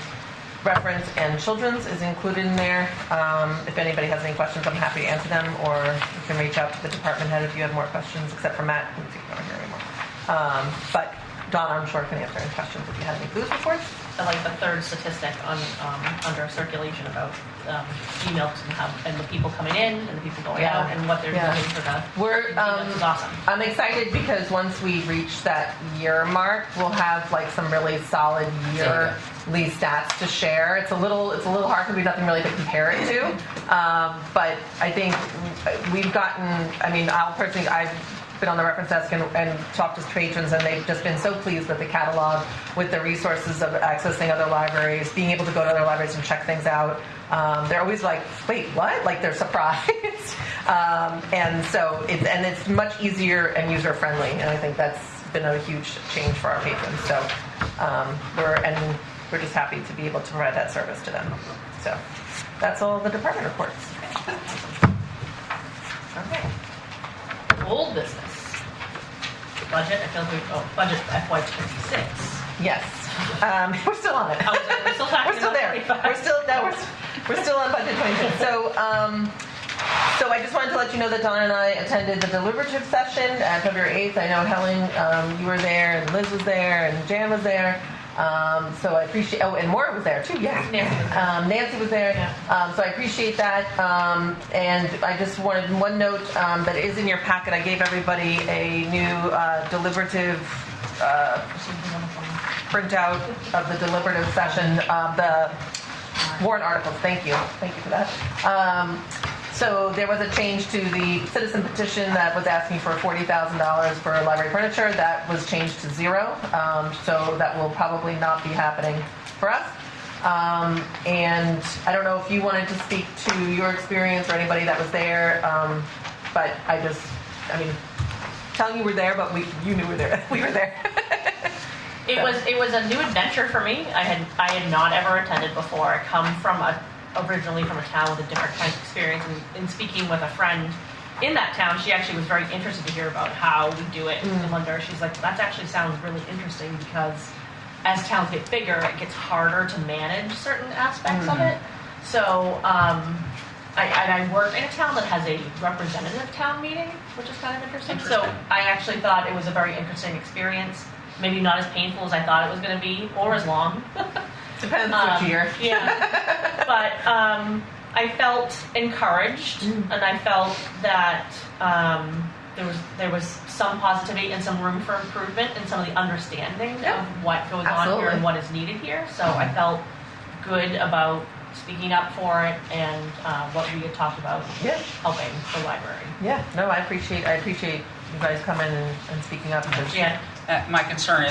reference and children's is included in there. If anybody has any questions, I'm happy to answer them, or you can reach out to the department head if you have more questions, except for Matt, who's not here anymore. But Donna, I'm sure, can answer any questions if you have any booze reports. I like the third statistic on under circulation about emails and the people coming in and the people going out and what they're Yeah. doing for the. We're, This is awesome. I'm excited because once we reach that year mark, we'll have like some really solid yearly stats to share. It's a little hard because we have nothing really to compare it to. But I think we've gotten. I mean, I've been on the reference desk and talked to patrons, and they've just been so pleased with the catalog, with the resources of accessing other libraries, being able to go to other libraries and check things out. They're always like, wait, what? Like they're surprised. And so it's much easier and user friendly, and I think that's been a huge change for our patrons. So we're just happy to be able to provide that service to them. So that's all the department reports. Okay. Old business. Budget, I feel like budget for FY26. Yes. We're still on it. We're still talking We're still there. 25. We're still on budget 26. So I just wanted to let you know that Donna and I attended the deliberative session at February 8th. I know Helen, you were there, and Liz was there, and Jan was there. So I appreciate. Oh, and Maura was there too. Yes. Nancy was there. Yeah. So I appreciate that. And I just wanted one note that is in your packet. I gave everybody a new deliberative printout of the deliberative session, the warrant articles. Thank you for that. So there was a change to the citizen petition that was asking for $40,000 for library furniture. That was changed to zero. So that will probably not be happening for us. And I don't know if you wanted to speak to your experience or anybody that was there. But I mean, telling you were there, but you knew we were there. We were there. It was a new adventure for me. I had not ever attended before. I come originally from a town with a different kind of experience, and speaking with a friend in that town, she actually was very interested to hear about how we do it in London. She's like, that actually sounds really interesting because as towns get bigger, it gets harder to manage certain aspects of it. So I work in a town that has a representative town meeting, which is kind of interesting. So I actually thought it was a very interesting experience. Maybe not as painful as I thought it was going to be, or as long. Depends which year. Yeah. But I felt encouraged, and I felt that there was some positivity and some room for improvement and some of the understanding of what goes on here and what is needed here. So I felt good about speaking up for it and what we had talked about helping the library. Yeah. No, I appreciate you guys coming and speaking up. My concern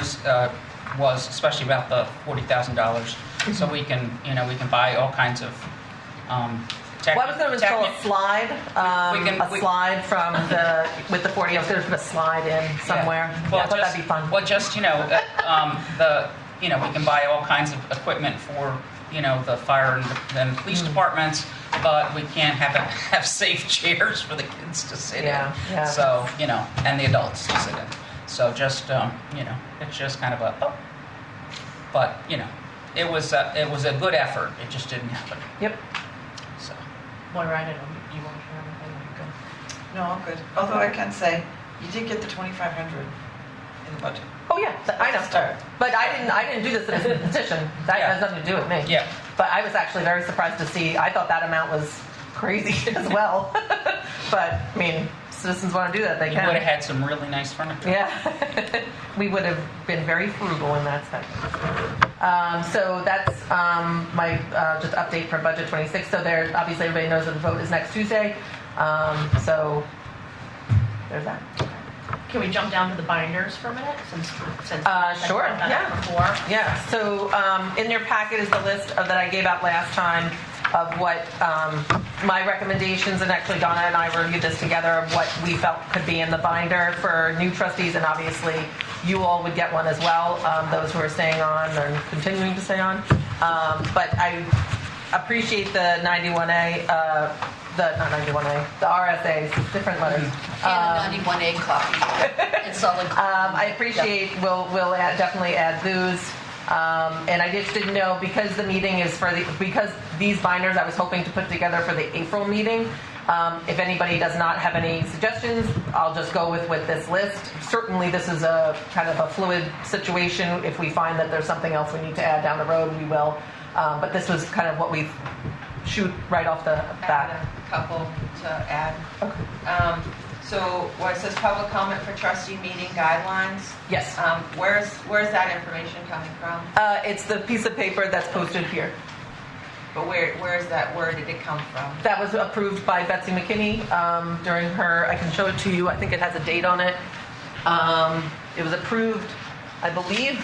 was especially about the $40,000, so we can buy all kinds of. Well, I was going to install a slide, slide from with the 40. I was going to put a slide in somewhere. Yeah. Well, I thought that'd be fun. Well, just we can buy all kinds of equipment for the fire and police departments, but we can't have safe chairs for the kids to sit in. Yeah. So and the adults to sit in. So just it's just kind of but it was a good effort. It just didn't happen. Yep. So. Moira, I don't know. You want to share anything? Or you good? No, I'm good. Although I can say, you did get the $2,500 in the budget. Oh yeah, I know. Start. But I didn't do this as a petition. That has nothing to do with me. Yeah. But I was actually very surprised to see. I thought that amount was crazy as well. But I mean, citizens want to do that, they can. You would have had some really nice furniture. Yeah. We would have been very frugal in that sense. So that's my just update for budget 26. So there, obviously everybody knows that the vote is next Tuesday. So there's that. Can we jump down to the binders for a minute? Since sure. Before. Yeah. So in your packet is the list that I gave out last time of what my recommendations, and actually Donna and I reviewed this together, of what we felt could be in the binder for new trustees, and obviously you all would get one as well, those who are staying on and continuing to stay on. But I appreciate the 91A, not 91A, the RSAs, different letters. And the 91A copy. It's all included. I appreciate, we'll definitely add those. And I just didn't know, because the meeting is because these binders I was hoping to put together for the April meeting, If anybody does not have any suggestions, I'll just go with this list. Certainly, this is a kind of a fluid situation. If we find that there's something else we need to add down the road, we will. But this was kind of what we shoot right off the I bat. had a couple to add. So where it says public comment for trustee meeting guidelines, Yes. where's that information coming from? It's the piece of paper that's posted here. But where did it come from? That was approved by Betsy McKinney during her, I can show it to you, I think it has a date on it. It was approved, I believe,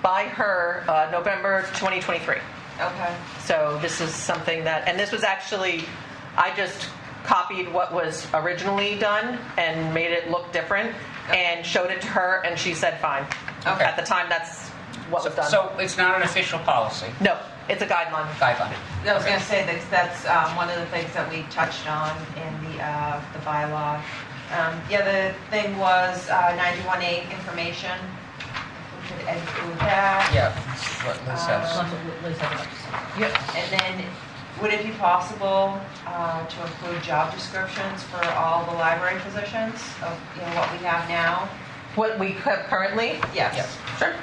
by her November 2023. Okay. So this is something that, and this was actually, I just copied what was originally done and made it look different and showed it to her, and she said fine. Okay. At the time, that's what was done. So it's not an official policy, No, it's a guideline. guideline. I was going to say that's one of the things that we touched on in the bylaw. The other thing was 91A information. If we could include that. Yeah, that's what Liz says. Liz has a Yep. And then, would it be possible to include job descriptions for all the library positions of what we have now? What we have currently? Yes. Yes. Sure.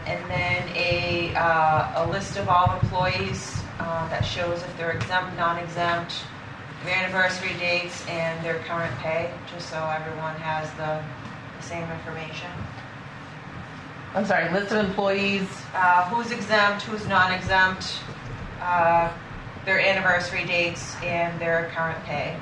And then a list of all employees that shows if they're exempt, non-exempt, their anniversary dates, and their current pay, just so everyone has the same information. I'm sorry, list of employees. Who's exempt, who's non-exempt, their anniversary dates, and their current pay.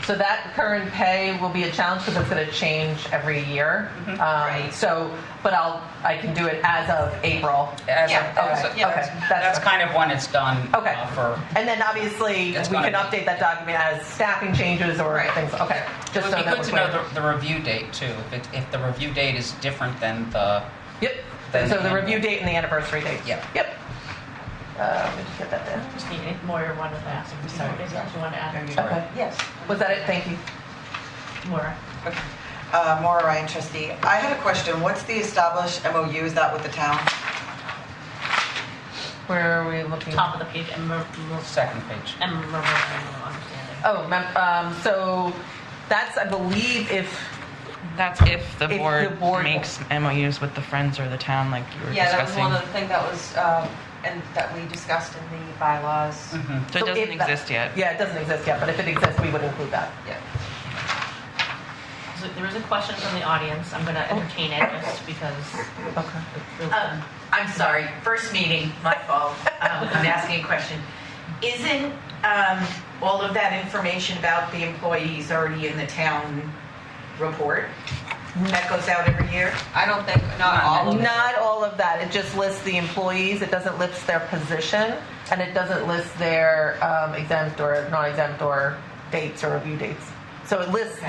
So that current pay will be a challenge because it's going to change every year. Right. So, but I can do it as of April. As Yeah, a- yeah. Okay. That's kind of when it's done Okay. for, And then obviously It's we gonna can be- update that document as staffing changes or Right. things. Okay. it Just would so be that good we're to clear. know the review date too. If the review date is different than the, Yep. Then So the the review annual. date and the anniversary date. Yeah. Yep. Let me just get that down. Just need any more wanted to ask. Sorry, is that you want to add? Okay. Yes. Was that it? Thank you. More. Maura Ryan, trustee. I had a question. What's the established MOU? Is that with the town? Where are we looking? Top of the page. second page. Understanding. Oh, so that's, I believe, if That's if the If board, the board- makes MOUs with the friends or the town, like you were Yeah, that was discussing. one of the things that was, and that we discussed in the bylaws. Mhm. So it doesn't if that- exist yet. Yeah, it doesn't exist yet, but if it exists, we would include that. Yeah. So there is a question from the audience. I'm going to entertain it just because. Okay. I'm sorry, first meeting, my fault. I'm asking a question. Isn't all of that information about the employees already in the town report that goes out every year? I don't think, not all of it. Not all of that. It just lists the employees. It doesn't list their position, and it doesn't list their exempt or non-exempt or dates or review dates. So it lists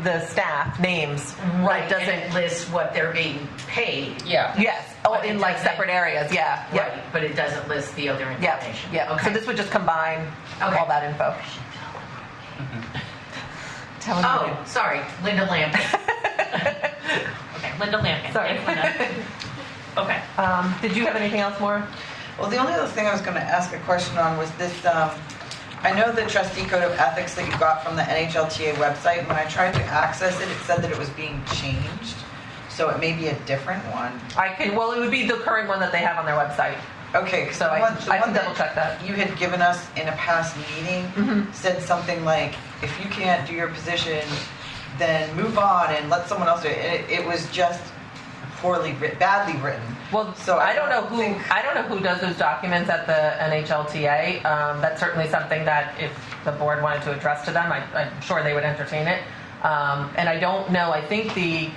the staff names, but it doesn't. And it lists what they're being paid. Yeah. Yes. Oh, But it in like doesn't- separate areas. Yeah. Right, Yep. but it doesn't list the other Yep. information. Yep. Okay. So this would just combine Okay. all that info. Telling you. Oh, sorry, Linda Lampkin. Okay, Linda Lampkin. Sorry. Thanks, Linda. Okay. Did you have anything else, Maura? Well, the only other thing I was going to ask a question on was this, I know the trustee code of ethics that you got from the NHLTA website, and when I tried to access it, it said that it was being changed. So it may be a different one. Well, it would be the current one that they have on their website. Okay, So I can double check that. you had given us in a past meeting said something like, if you can't do your position, then move on and let someone else do it. And it was just poorly written, badly written. Well, So I don't know who think- I don't know who does those documents at the NHLTA. That's certainly something that if the board wanted to address to them, I'm sure they would entertain it. And I don't know. I think the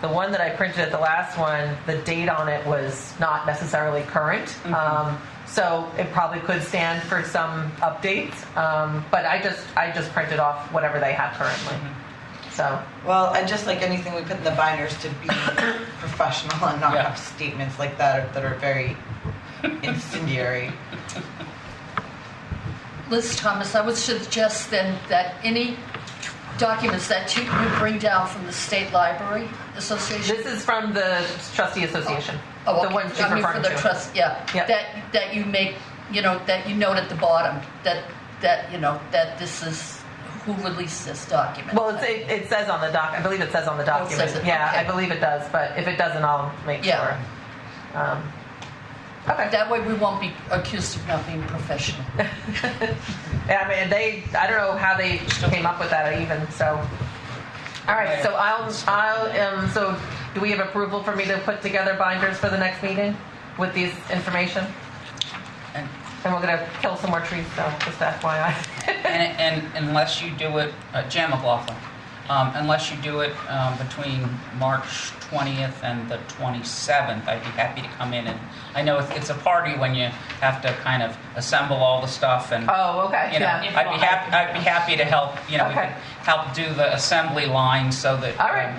one that I printed at the last one, the date on it was not necessarily current. So it probably could stand for some updates. But I just printed off whatever they have currently. So Well, and just like anything we put in the binders to be professional and not Yeah. have statements like that are very incendiary. Liz Thomas, I would suggest then that any documents that you bring down from the State Library Association? This is from the trustee association. Oh, okay. The one she's I mean, for referring the to. trust, yeah. Yep. That you make, that you note at the bottom that this is who released this document. Well, it says on the doc. I believe it says on the document. says it, Yeah, okay. I believe it does. But if it doesn't, I'll make Yeah. sure. Okay. That way we won't be accused of not being professional. Yeah, I mean, I don't know how they came up with that even. So, all right. So so do we have approval for me to put together binders for the next meeting with these information? And, And we're gonna kill some more trees, so just FYI. and unless you do it, Jan McLaughlin, unless you do it between March 20th and the 27th, I'd be happy to come in. And I know it's a party when you have to kind of assemble all the stuff and. Oh, okay. Yeah. I'd be happy to help. We Okay. could help do the assembly line so that All right.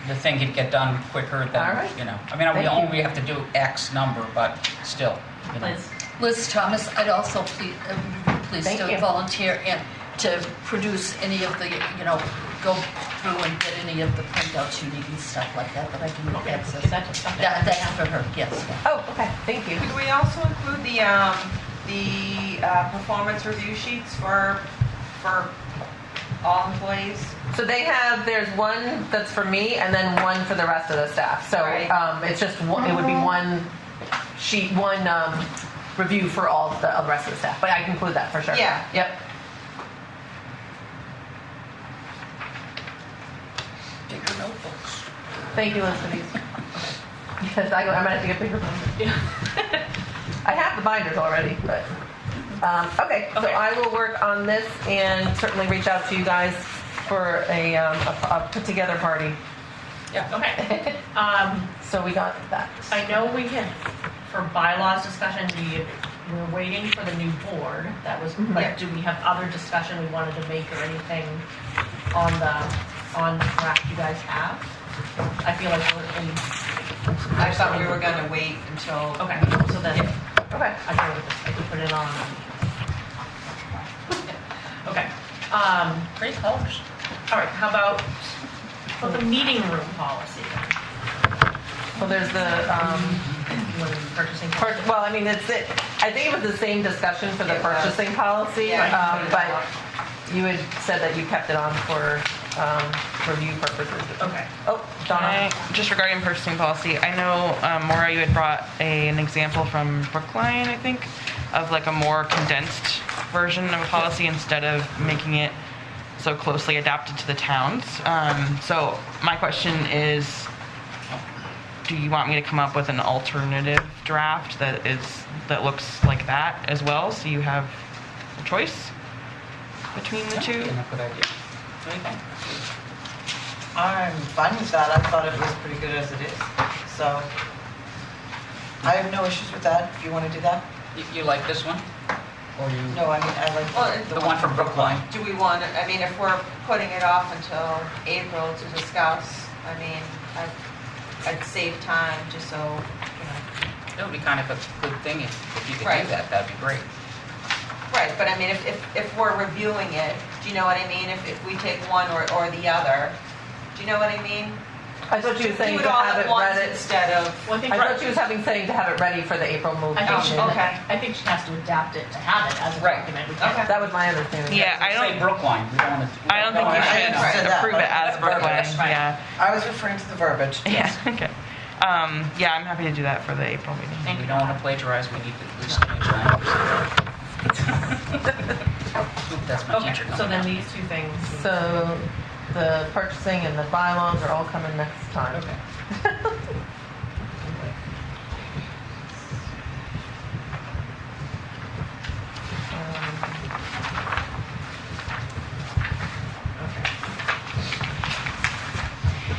the thing could get done quicker than All right. I mean, Thank we you. only have to do X number, but still. Liz. Liz Thomas, I'd also please Thank to you. volunteer and to produce any of the, go through and get any of the printouts you need and stuff like that I can Okay, access. give that to Stephanie. That's for her, yes. Oh, okay. Thank you. Could we also include the performance review sheets for all employees? So there's one that's for me and then one for the rest of the staff. So Right. it's just it would be one sheet, one review for all the rest of the staff. But I can include that for sure. Yeah. Yep. Bigger notebooks. Thank you, Liz, for these. Because I might have to get bigger binders. Yeah. I have the binders already, but okay. So Okay. I will work on this and certainly reach out to you guys for a put together party. Yeah. Okay. So we got that. I know we had, for bylaws discussion, we're waiting for the new board. That was, Yeah. do we have other discussion we wanted to make or anything on the draft you guys have? I feel like we're in. I thought we were gonna wait until. Okay, so then, Okay. I can put it on. Okay. Great colors. All right, how about the meeting room policy? Well, there's the You want to be purchasing? well, I mean, it's it. I think it was the same discussion for the It was. purchasing policy, Yeah. but you had said that you kept it on for review purposes. Okay. Oh, Donna. Just regarding purchasing policy, I know, Maura, you had brought an example from Brookline, I think, of like a more condensed version of a policy instead of making it so closely adapted to the towns. So my question is, do you want me to come up with an alternative draft that looks like that as well, so you have a choice between the two? Yeah, good idea. What do you think? I'm fine with that. I thought it was pretty good as it is. So I have no issues with that. If you want to do that? You like this one? Or you? No, I mean, I like Well, the The one from Brookline. Do we want, I mean, if we're putting it off until April to discuss, I mean, I'd save time just so, It would be kind of a good thing if you could Right. do that. That'd be great. Right, but I mean, if we're reviewing it, do you know what I mean? If we take one or the other, do you know what I mean? I thought you were saying Do to it all have at it once ready. instead of, Well, I think, I thought she was saying to have it ready for the April move. I think, Oh, okay. I think she has to adapt it to have it as a Right. document. We can't- Okay. That was my understanding. Yeah, I Say don't. Brookline. We don't want to. I don't think No, you I should understood that, approve it but as the Brookline. verbiage, right. Yeah. I was referring to the verbiage. Yeah. Okay. Yeah, I'm happy to do that for the April meeting. Thank We you. don't want to plagiarize. We need to at least change language. Oop, that's my Okay, teacher. so then these two things. So the purchasing and the bylaws are all coming next time. Okay.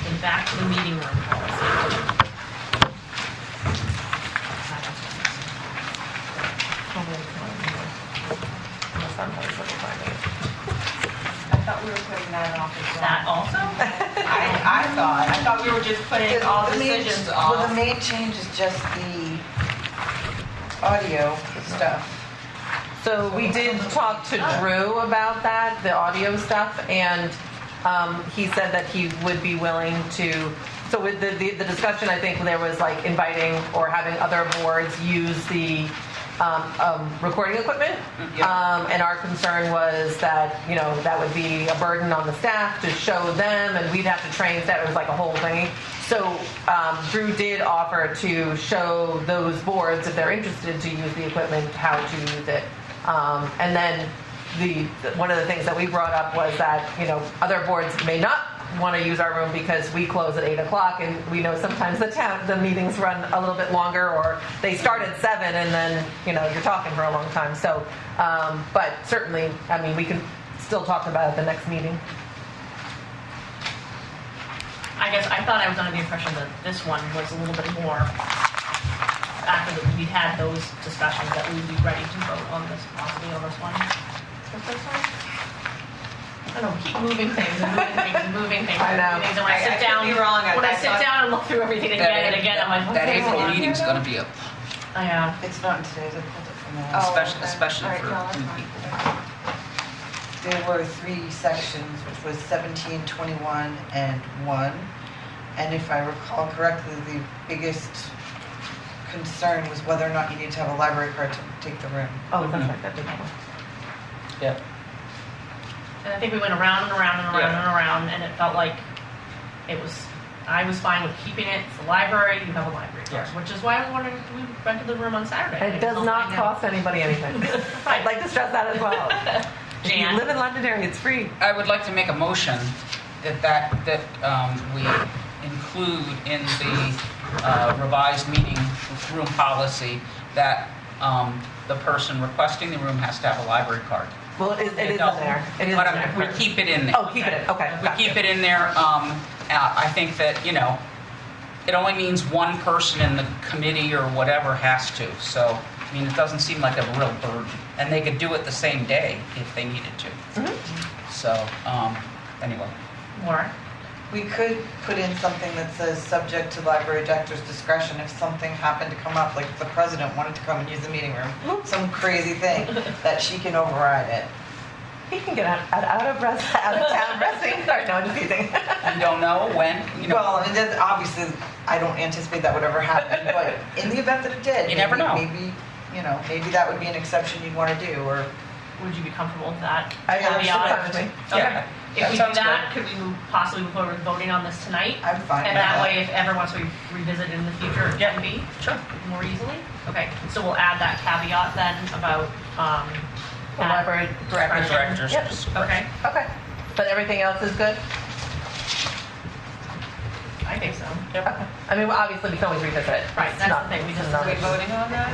Then back to the meeting room policy. I thought we were putting that off as well. That also? I thought we were just putting all decisions Well, the off. main change is just the audio stuff. So we did talk to Drew about that, the audio stuff, and he said that he would be willing to. So with the discussion, I think there was like inviting or having other boards use the recording equipment. And our concern was that, that would be a burden on the staff to show them, and we'd have to train staff. It was like a whole thing. So Drew did offer to show those boards, if they're interested to use the equipment, how to use it. And then one of the things that we brought up was that, other boards may not want to use our room because we close at 8 o'clock, and we know sometimes the meetings run a little bit longer, or they start at 7 and then, you're talking for a long time. So, but certainly, we can still talk about it at the next meeting. I guess I thought I was under the impression that this one was a little bit more, after we'd had those discussions, that we would be ready to vote on this, possibly on this one. Is this one? I don't know, keep moving things and moving things and moving things. I know. And when I sit could down, be wrong. when I sit down and look through everything again and again, I'm like, That okay, April hold on. meeting's going to be It's not in today's, I pulled it from there. especially All right, for no, that's new fine. people. There were 3 sections, which was 17, 21, and 1. And if I recall correctly, the biggest concern was whether or not you need to have a library card to take the room. Oh, that's right, that big one. Yeah. And I think we went around and around and around and around, and it felt like I was fine with keeping it. It's the library, you have a library card, Yes. which is why we rented the room on Saturday. And it does not cost anybody anything. I'd like to stress that as well. If you Jan? live in Londonderry, it's free. I would like to make a motion that we include in the revised meeting room policy that the person requesting the room has to have a library card. Well, it is in No, there. It is but in there. we keep it in there. Oh, keep it in. Okay. We keep it in there. I think that, it only means one person in the committee or whatever has to. So, it doesn't seem like a real burden. And they could do it the same day if they needed to. Mm-hmm. So, anyway. Laura? We could put in something that says, subject to library director's discretion, if something happened to come up, like if the president wanted to come and use the meeting room, some crazy thing, that she can override it. He can get out of town resting. Sorry, no, I'm just teasing. You don't know when, Well, obviously, I don't anticipate that would ever happen, but in the event that it did, You never know. Maybe that would be an exception you'd want to do, or Would you be comfortable with that? I am caveat? fine with me. Okay. Yeah, If we do sounds that, could we possibly move forward with voting on this tonight? I'm fine And with that that. way, if ever wants to revisit it in the future, it can be Sure. more easily? Okay, so we'll add that caveat then about, The library director. Director's Yep. discretion. okay, Okay. But everything else is good? I think so. Okay. Obviously, we can always revisit it. Right, It's that's not- the thing, we it's just- not- Are we voting on that?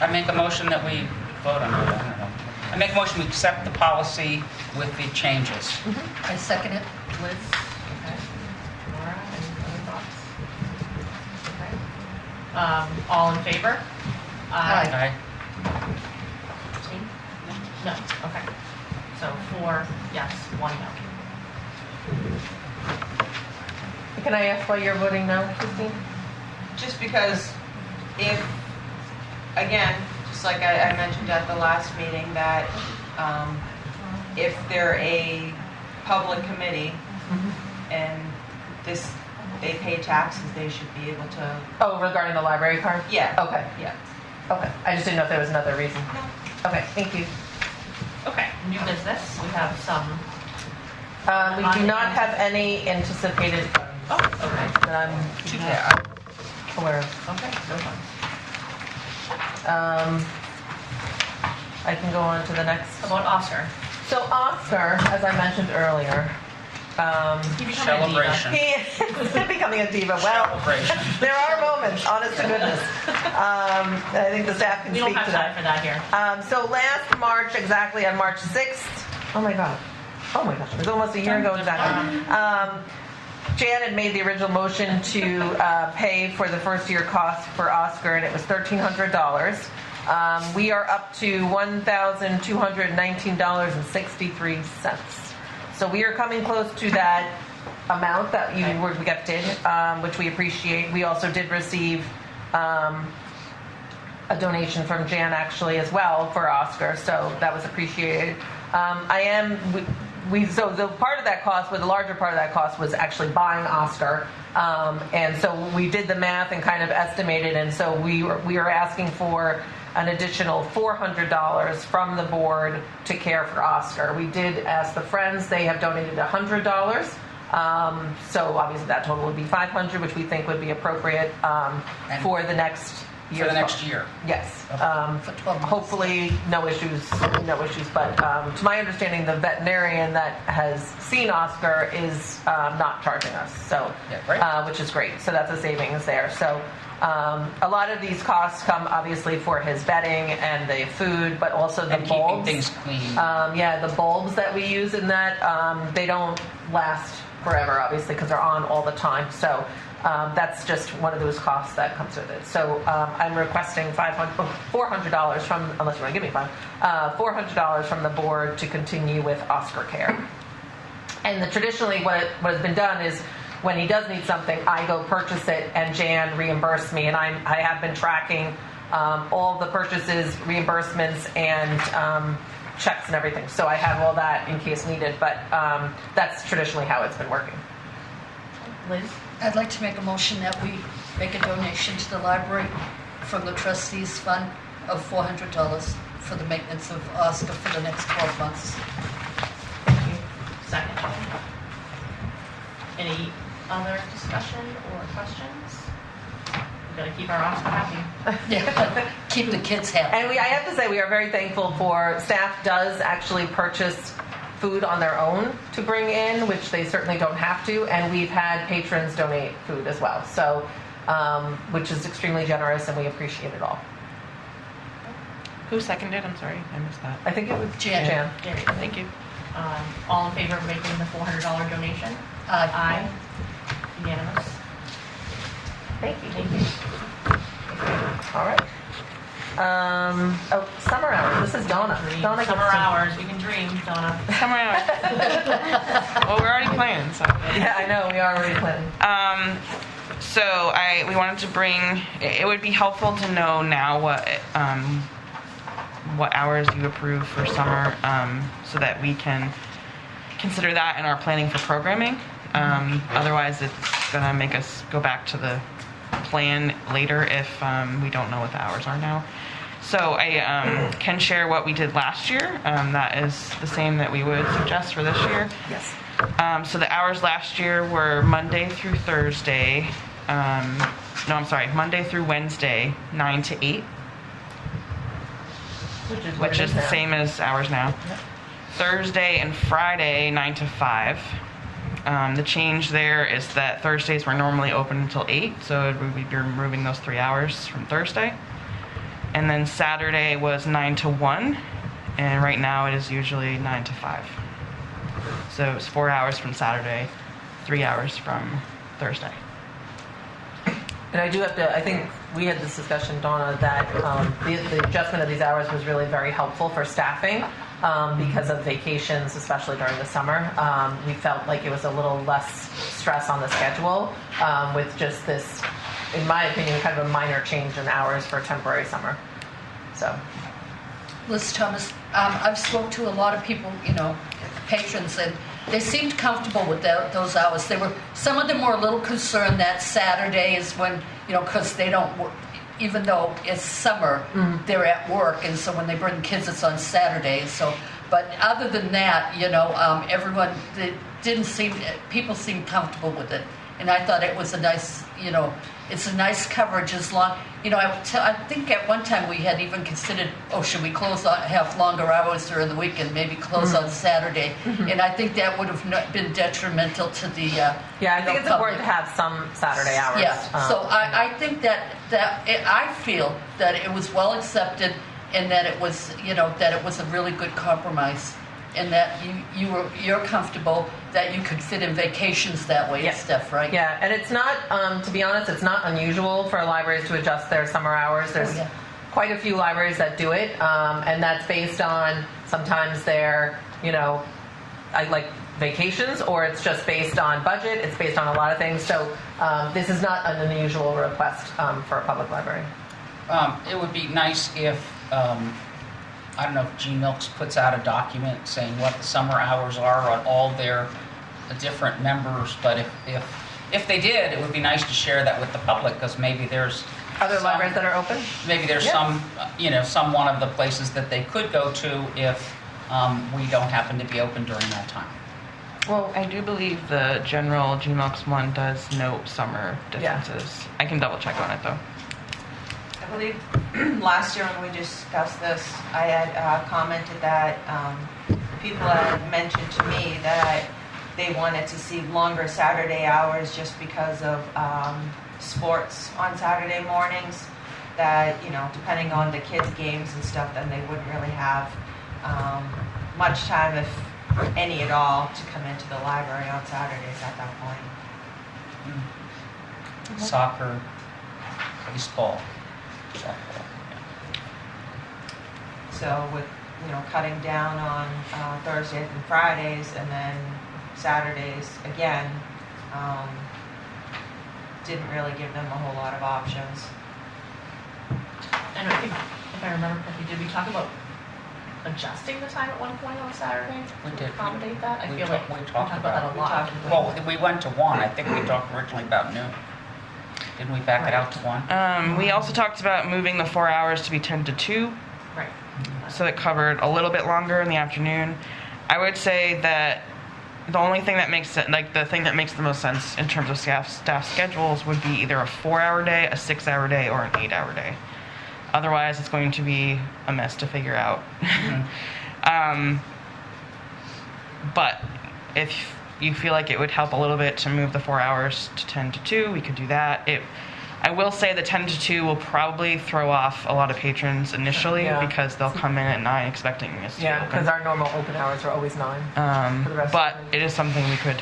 I make a motion that we vote on it. I don't know. I make a motion we accept the policy with the changes. I second it, Liz. Okay. Laura, any other thoughts? Okay. All in favor? Aye. Aye. Abstain? No, okay. So 4 yes, 1 no. Can I ask why you're voting no, Christine? Just because if, again, just like I mentioned at the last meeting, that if they're a public committee and they pay taxes, they should be able to, Oh, regarding the library card? yeah. Okay. Yeah. Okay. I just didn't know if there was another reason. Okay, thank you. Okay, new business, we have some, We do not have any anticipated oh, okay, that I'm aware of. okay, no fun. I can go on to the next. How about Oscar? So Oscar, as I mentioned earlier, He become a diva. Celebration. he is becoming a diva. Well, Celebration. there are moments, honest to goodness. I think the staff can We don't speak have to time that. for that here. So last March, exactly on March 6th, oh my gosh, it was almost a year ago exactly. Jan had made the original motion to pay for the first year cost for Oscar, and it was $1,300. We are up to $1,219.63. So we are coming close to that amount that you were gifted, which we appreciate. We also did receive a donation from Jan actually as well for Oscar, so that was appreciated. so the part of that cost, but the larger part of that cost was actually buying Oscar. And so we did the math and kind of estimated, and so we are asking for an additional $400 from the board to care for Oscar. We did ask the Friends; they have donated $100. So obviously that total would be $500, which we think would be appropriate for the next year. For the next year. Yes. For 12 months. Hopefully, no issues. But to my understanding, the veterinarian that has seen Oscar is not charging us, so Yeah, great. which is great. So that's a savings there. So a lot of these costs come obviously for his bedding and the food, but also the And keeping bulbs. things clean. Yeah, the bulbs that we use in that, they don't last forever, obviously, because they're on all the time. So that's just one of those costs that comes with it. So I'm requesting $400 from, unless you want to give me $400 from the board to continue with Oscar Care. And traditionally, what has been done is when he does need something, I go purchase it, and Jan reimburse me. And I have been tracking all the purchases, reimbursements, and checks and everything. So I have all that in case needed. But that's traditionally how it's been working. Liz? I'd like to make a motion that we make a donation to the library from the trustees fund of $400 for the maintenance of Oscar for the next 12 months. Thank you. Second. Any other discussion or questions? We gotta keep our Oscar happy. Yeah, keep the kids happy. And I have to say, we are very thankful for staff does actually purchase food on their own to bring in, which they certainly don't have to. And we've had patrons donate food as well, so which is extremely generous, and we appreciate it all. Who seconded? I'm sorry, I missed that. I think it was Jan. Jan. Thank you. All in favor of making the $400 donation? Aye. Unanimous. Thank you. Thank you. All right. Summer hours. This is Donna. Donna gets Summer to- hours. We can dream, Donna. Somewhere else. Well, we're already planning, so. Yeah, I know. We are already planning. So we wanted to bring. It would be helpful to know now what hours you approve for summer, so that we can consider that in our planning for programming. Otherwise, it's gonna make us go back to the plan later if we don't know what the hours are now. So I can share what we did last year. That is the same that we would suggest for this year. Yes. So the hours last year were Monday through Thursday. Monday through Wednesday, 9 to 8, which is the same as ours now. Yep. Thursday and Friday, 9 to 5. The change there is that Thursdays were normally open until 8, so we'd be removing those 3 hours from Thursday. And then Saturday was 9 to 1, and right now it is usually 9 to 5. So it's 4 hours from Saturday, 3 hours from Thursday. And I do have to, I think we had this discussion, Donna, that the adjustment of these hours was really very helpful for staffing because of vacations, especially during the summer. We felt like it was a little less stress on the schedule with just this, in my opinion, kind of a minor change in hours for temporary summer. So. Liz Thomas, I've spoke to a lot of people, patrons, and they seemed comfortable with those hours. Some of them were a little concerned that Saturday is when, because they don't work, even though it's summer, they're at work, and so when they bring kids, it's on Saturday. So, but other than that, people seemed comfortable with it, and I thought it was a nice, it's a nice coverage as long, I think at one time we had even considered, should we have longer hours during the week and maybe close on Saturday? And I think that would have not been detrimental to the Yeah, I think it's important to have some Saturday hours. Yeah, so I think I feel that it was well accepted, and that it was, that it was a really good compromise, and that you're comfortable that you could fit in vacations that way and stuff, right? Yeah, and it's not, to be honest, it's not unusual for libraries to adjust their summer hours. There's quite a few libraries that do it, and that's based on sometimes their, like vacations, or it's just based on budget. It's based on a lot of things. So this is not an unusual request for a public library. It would be nice if I don't know if G-Milks puts out a document saying what the summer hours are on all their different members, but if they did, it would be nice to share that with the public, because maybe there's Other libraries that are open? maybe there's Yeah. some one of the places that they could go to if we don't happen to be open during that time. Well, I do believe the general GMOX one does note summer Yeah. differences. I can double check on it though. I believe last year when we discussed this, I had commented that people had mentioned to me that they wanted to see longer Saturday hours just because of sports on Saturday mornings. That, depending on the kids' games and stuff, then they wouldn't really have much time, if any at all, to come into the library on Saturdays at that point. Soccer, baseball, softball. So with, cutting down on Thursdays and Fridays and then Saturdays again, didn't really give them a whole lot of options. And I think, if I remember correctly, did we talk about adjusting the time at one point on Saturday We to did. accommodate that? I We feel talk- like we we talked talked about that a lot. Well, we went to 1. I think we talked originally about noon. Didn't we back it out to 1? We also talked about moving the 4 hours to be 10 to 2, Right. so it covered a little bit longer in the afternoon. I would say that the only thing that makes it, like the thing that makes the most sense in terms of staff schedules would be either a 4-hour day, a 6-hour day, or an 8-hour day. Otherwise, it's going to be a mess to figure out. But if you feel like it would help a little bit to move the 4 hours to 10 to 2, we could do that. I will say the 10 to 2 will probably throw off a lot of patrons initially Yeah. because they'll come in at 9 expecting us to Yeah, open. because our normal open hours are always 9. for the rest But of the it is something we could.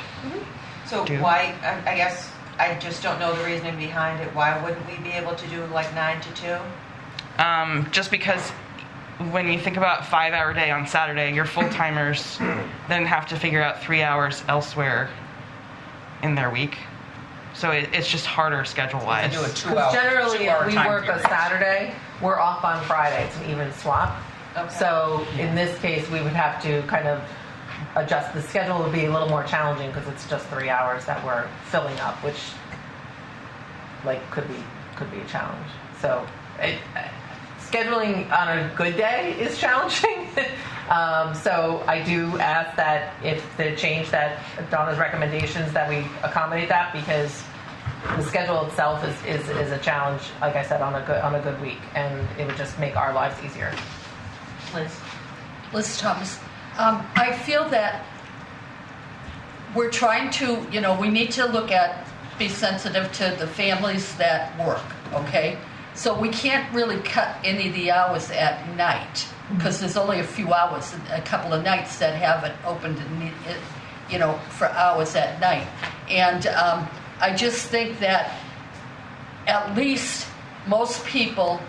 So Do. why, I guess, I just don't know the reasoning behind it. Why wouldn't we be able to do like 9 to 2? Just because when you think about 5-hour day on Saturday, your full timers then have to figure out 3 hours elsewhere in their week. So it's just harder schedule We wise. do a Because 2-hour generally, if 2-hour we time work a period. Saturday, we're off on Friday. It's an even swap. Okay. So in this case, we would have to kind of adjust. The schedule would be a little more challenging because it's just 3 hours that we're filling up, which could be a challenge. So scheduling on a good day is challenging. So I do ask that if they change that Donna's recommendations that we accommodate that, because the schedule itself is a challenge. Like I said, on a good week, and it would just make our lives easier. Liz? Thomas, I feel that we're trying to, we need to be sensitive to the families that work, okay? So we can't really cut any of the hours at night because there's only a few hours, a couple of nights that have it opened, for hours at night. And I just think that at least most people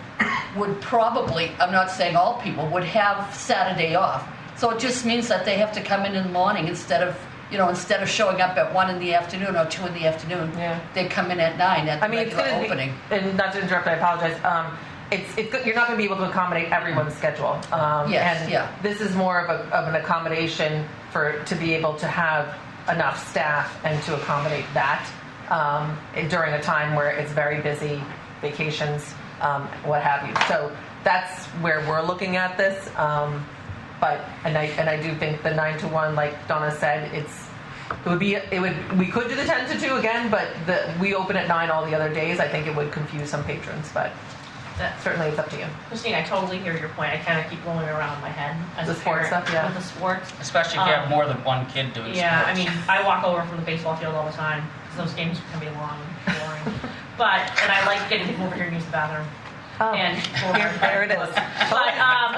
would probably, I'm not saying all people, would have Saturday off. So it just means that they have to come in the morning instead of showing up at 1 in the afternoon or 2 in the afternoon. Yeah. They come in at 9 at the It's regular going to opening. be, and not to interrupt, I apologize. You're not going to be able to accommodate everyone's schedule. Yes, and yeah. This is more of an accommodation to be able to have enough staff and to accommodate that during a time where it's very busy, vacations, what have you. So that's where we're looking at this. I do think the 9 to 1, like Donna said, we could do the 10 to 2 again, but we open at 9 all the other days. I think it would confuse some patrons, but certainly it's up to you. Christine, I totally hear your point. I kind of keep rolling around in my head as The a sports parent stuff, yeah. with the sports. Especially if you have more than one kid doing Yeah, sports. I mean, I walk over from the baseball field all the time because those games can be long and boring. and I like getting people over here and use the bathroom. And There it is. But,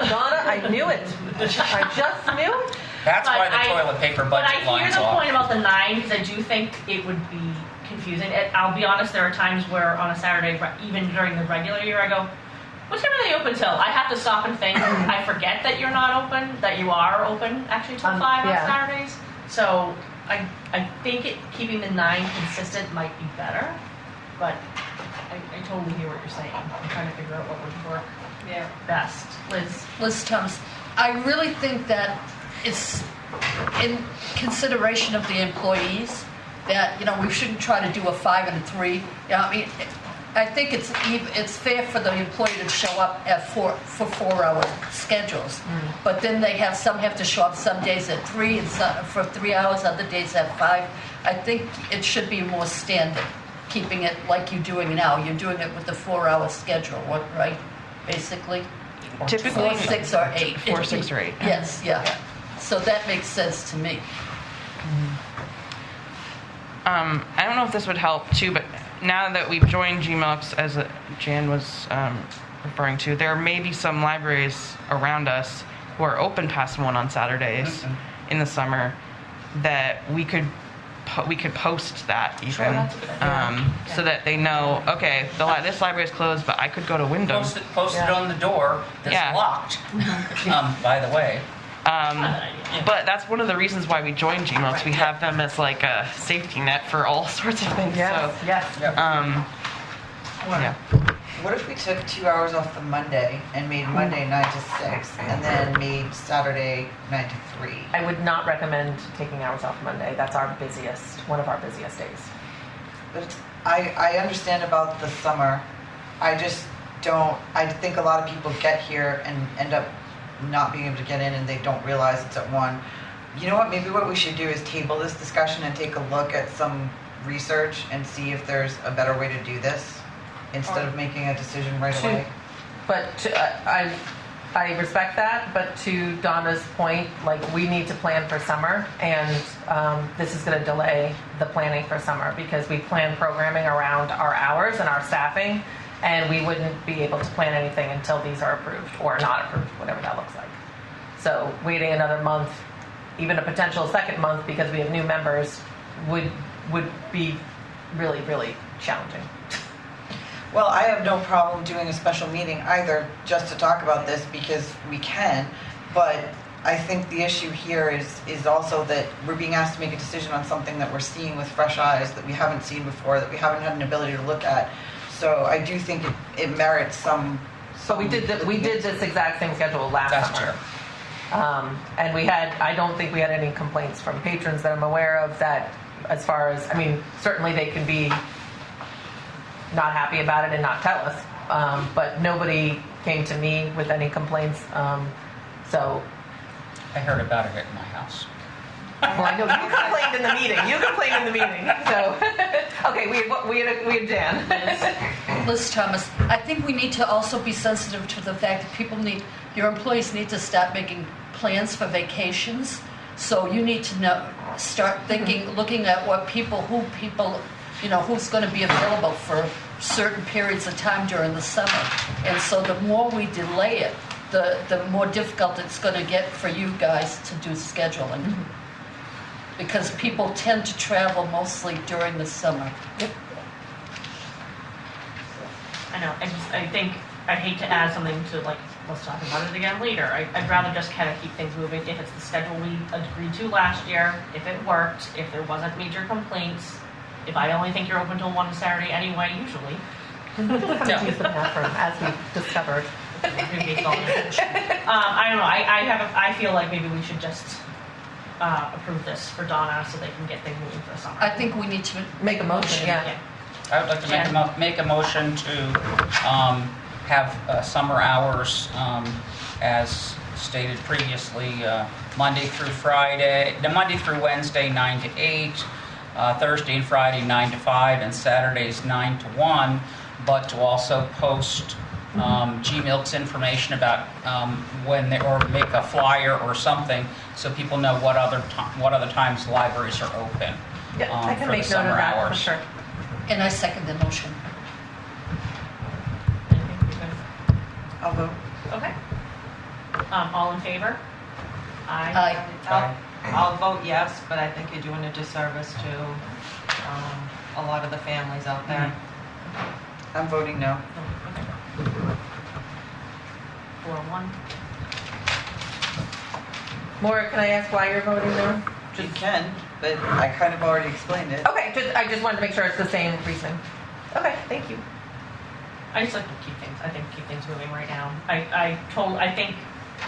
Donna, I knew it. I just knew it. That's but why the I- toilet paper But I budget hear lines the off. point about the 9 because I do think it would be confusing. I'll be honest, there are times where on a Saturday, even during the regular year, I go, what time are they open till? I have to stop and think. I forget that you're not open, that you are open actually till 5 on yeah. Saturdays. So I think keeping the 9 consistent might be better, but I I totally hear what you're saying. I'm trying to figure out what would work Yeah. best. Liz Thomas, I really think that it's in consideration of the employees that, we shouldn't try to do a 5 and a 3. I mean, I think it's fair for the employee to show up at for 4-hour schedules, but then some have to show up some days at 3 and some for 3 hours, other days at 5. I think it should be more standard, keeping it like you're doing now. You're doing it with the 4-hour schedule, right? Basically, Typically 4, 6, or 8. 4, 6, or 8. Yes, yeah. So that makes sense to me. I don't know if this would help too, but now that we've joined GMILPS, as Jan was referring to, there may be some libraries around us who are open past 1 on Saturdays in the summer that we could post that even, that's a good idea. so that they know, okay, this library is closed, but I could go to Wyndham. Post it on the door that's Yeah. locked, by the way. But that's one of the reasons why we joined GMILPS. We have them as like a safety net for all sorts of things. Yes, So, yes. yeah. What if we took 2 hours off the Monday and made Monday 9 to 6 and then made Saturday 9 to 3? I would not recommend taking hours off Monday. That's one of our busiest days. But I understand about the summer. I just don't, I think a lot of people get here and end up not being able to get in and they don't realize it's at 1. You know what, maybe what we should do is table this discussion and take a look at some research and see if there's a better way to do this instead of making a decision right away. I respect that, but to Donna's point, like, we need to plan for summer, and this is going to delay the planning for summer because we plan programming around our hours and our staffing, and we wouldn't be able to plan anything until these are approved or not approved, whatever that looks like. So waiting another month, even a potential second month because we have new members, would be really, really challenging. Well, I have no problem doing a special meeting either, just to talk about this because we can, but I think the issue here is also that we're being asked to make a decision on something that we're seeing with fresh eyes, that we haven't seen before, that we haven't had an ability to look at. So I do think it merits some. But we did this exact same schedule last summer. And I don't think we had any complaints from patrons that I'm aware of that, as far as, certainly they can be not happy about it and not tell us. But nobody came to me with any complaints. So. I heard about it at my house. Well, I know you complained in the meeting. So, okay, we had Jan. Liz Thomas, I think we need to also be sensitive to the fact that your employees need to start making plans for vacations. So you need to start thinking, looking at who's going to be available for certain periods of time during the summer. And so the more we delay it, the more difficult it's going to get for you guys to do scheduling. Because people tend to travel mostly during the summer. I know. I think I'd hate to add something to, like, let's talk about it again later. I'd rather just kind of keep things moving. If it's the schedule we agreed to last year, if it worked, if there wasn't major complaints, if I only think you're open till 1 Saturday anyway, usually. Kind of use the bathroom, as we discovered. I don't know. I feel like maybe we should just approve this for Donna so they can get things moving for the summer. I think we need to Make a motion, yeah. I would like to make a motion to have summer hours as stated previously, Monday through Wednesday 9 to 8, Thursday and Friday 9 to 5, and Saturdays 9 to 1, but to also post GMILPS information about or make a flyer or something so people know what other times libraries are open. Yeah, I can for make the note of summer that for hours. sure. And I second the motion. I'll vote. Okay. All in favor? Aye. I'll vote yes, but I think you're doing a disservice to a lot of the families out there. I'm voting no. Okay. 4-1. Maura, can I ask why you're voting no? You can, but I kind of already explained it. Okay, I just wanted to make sure it's the same reason. Okay, thank you. I just like to keep things moving right now. I think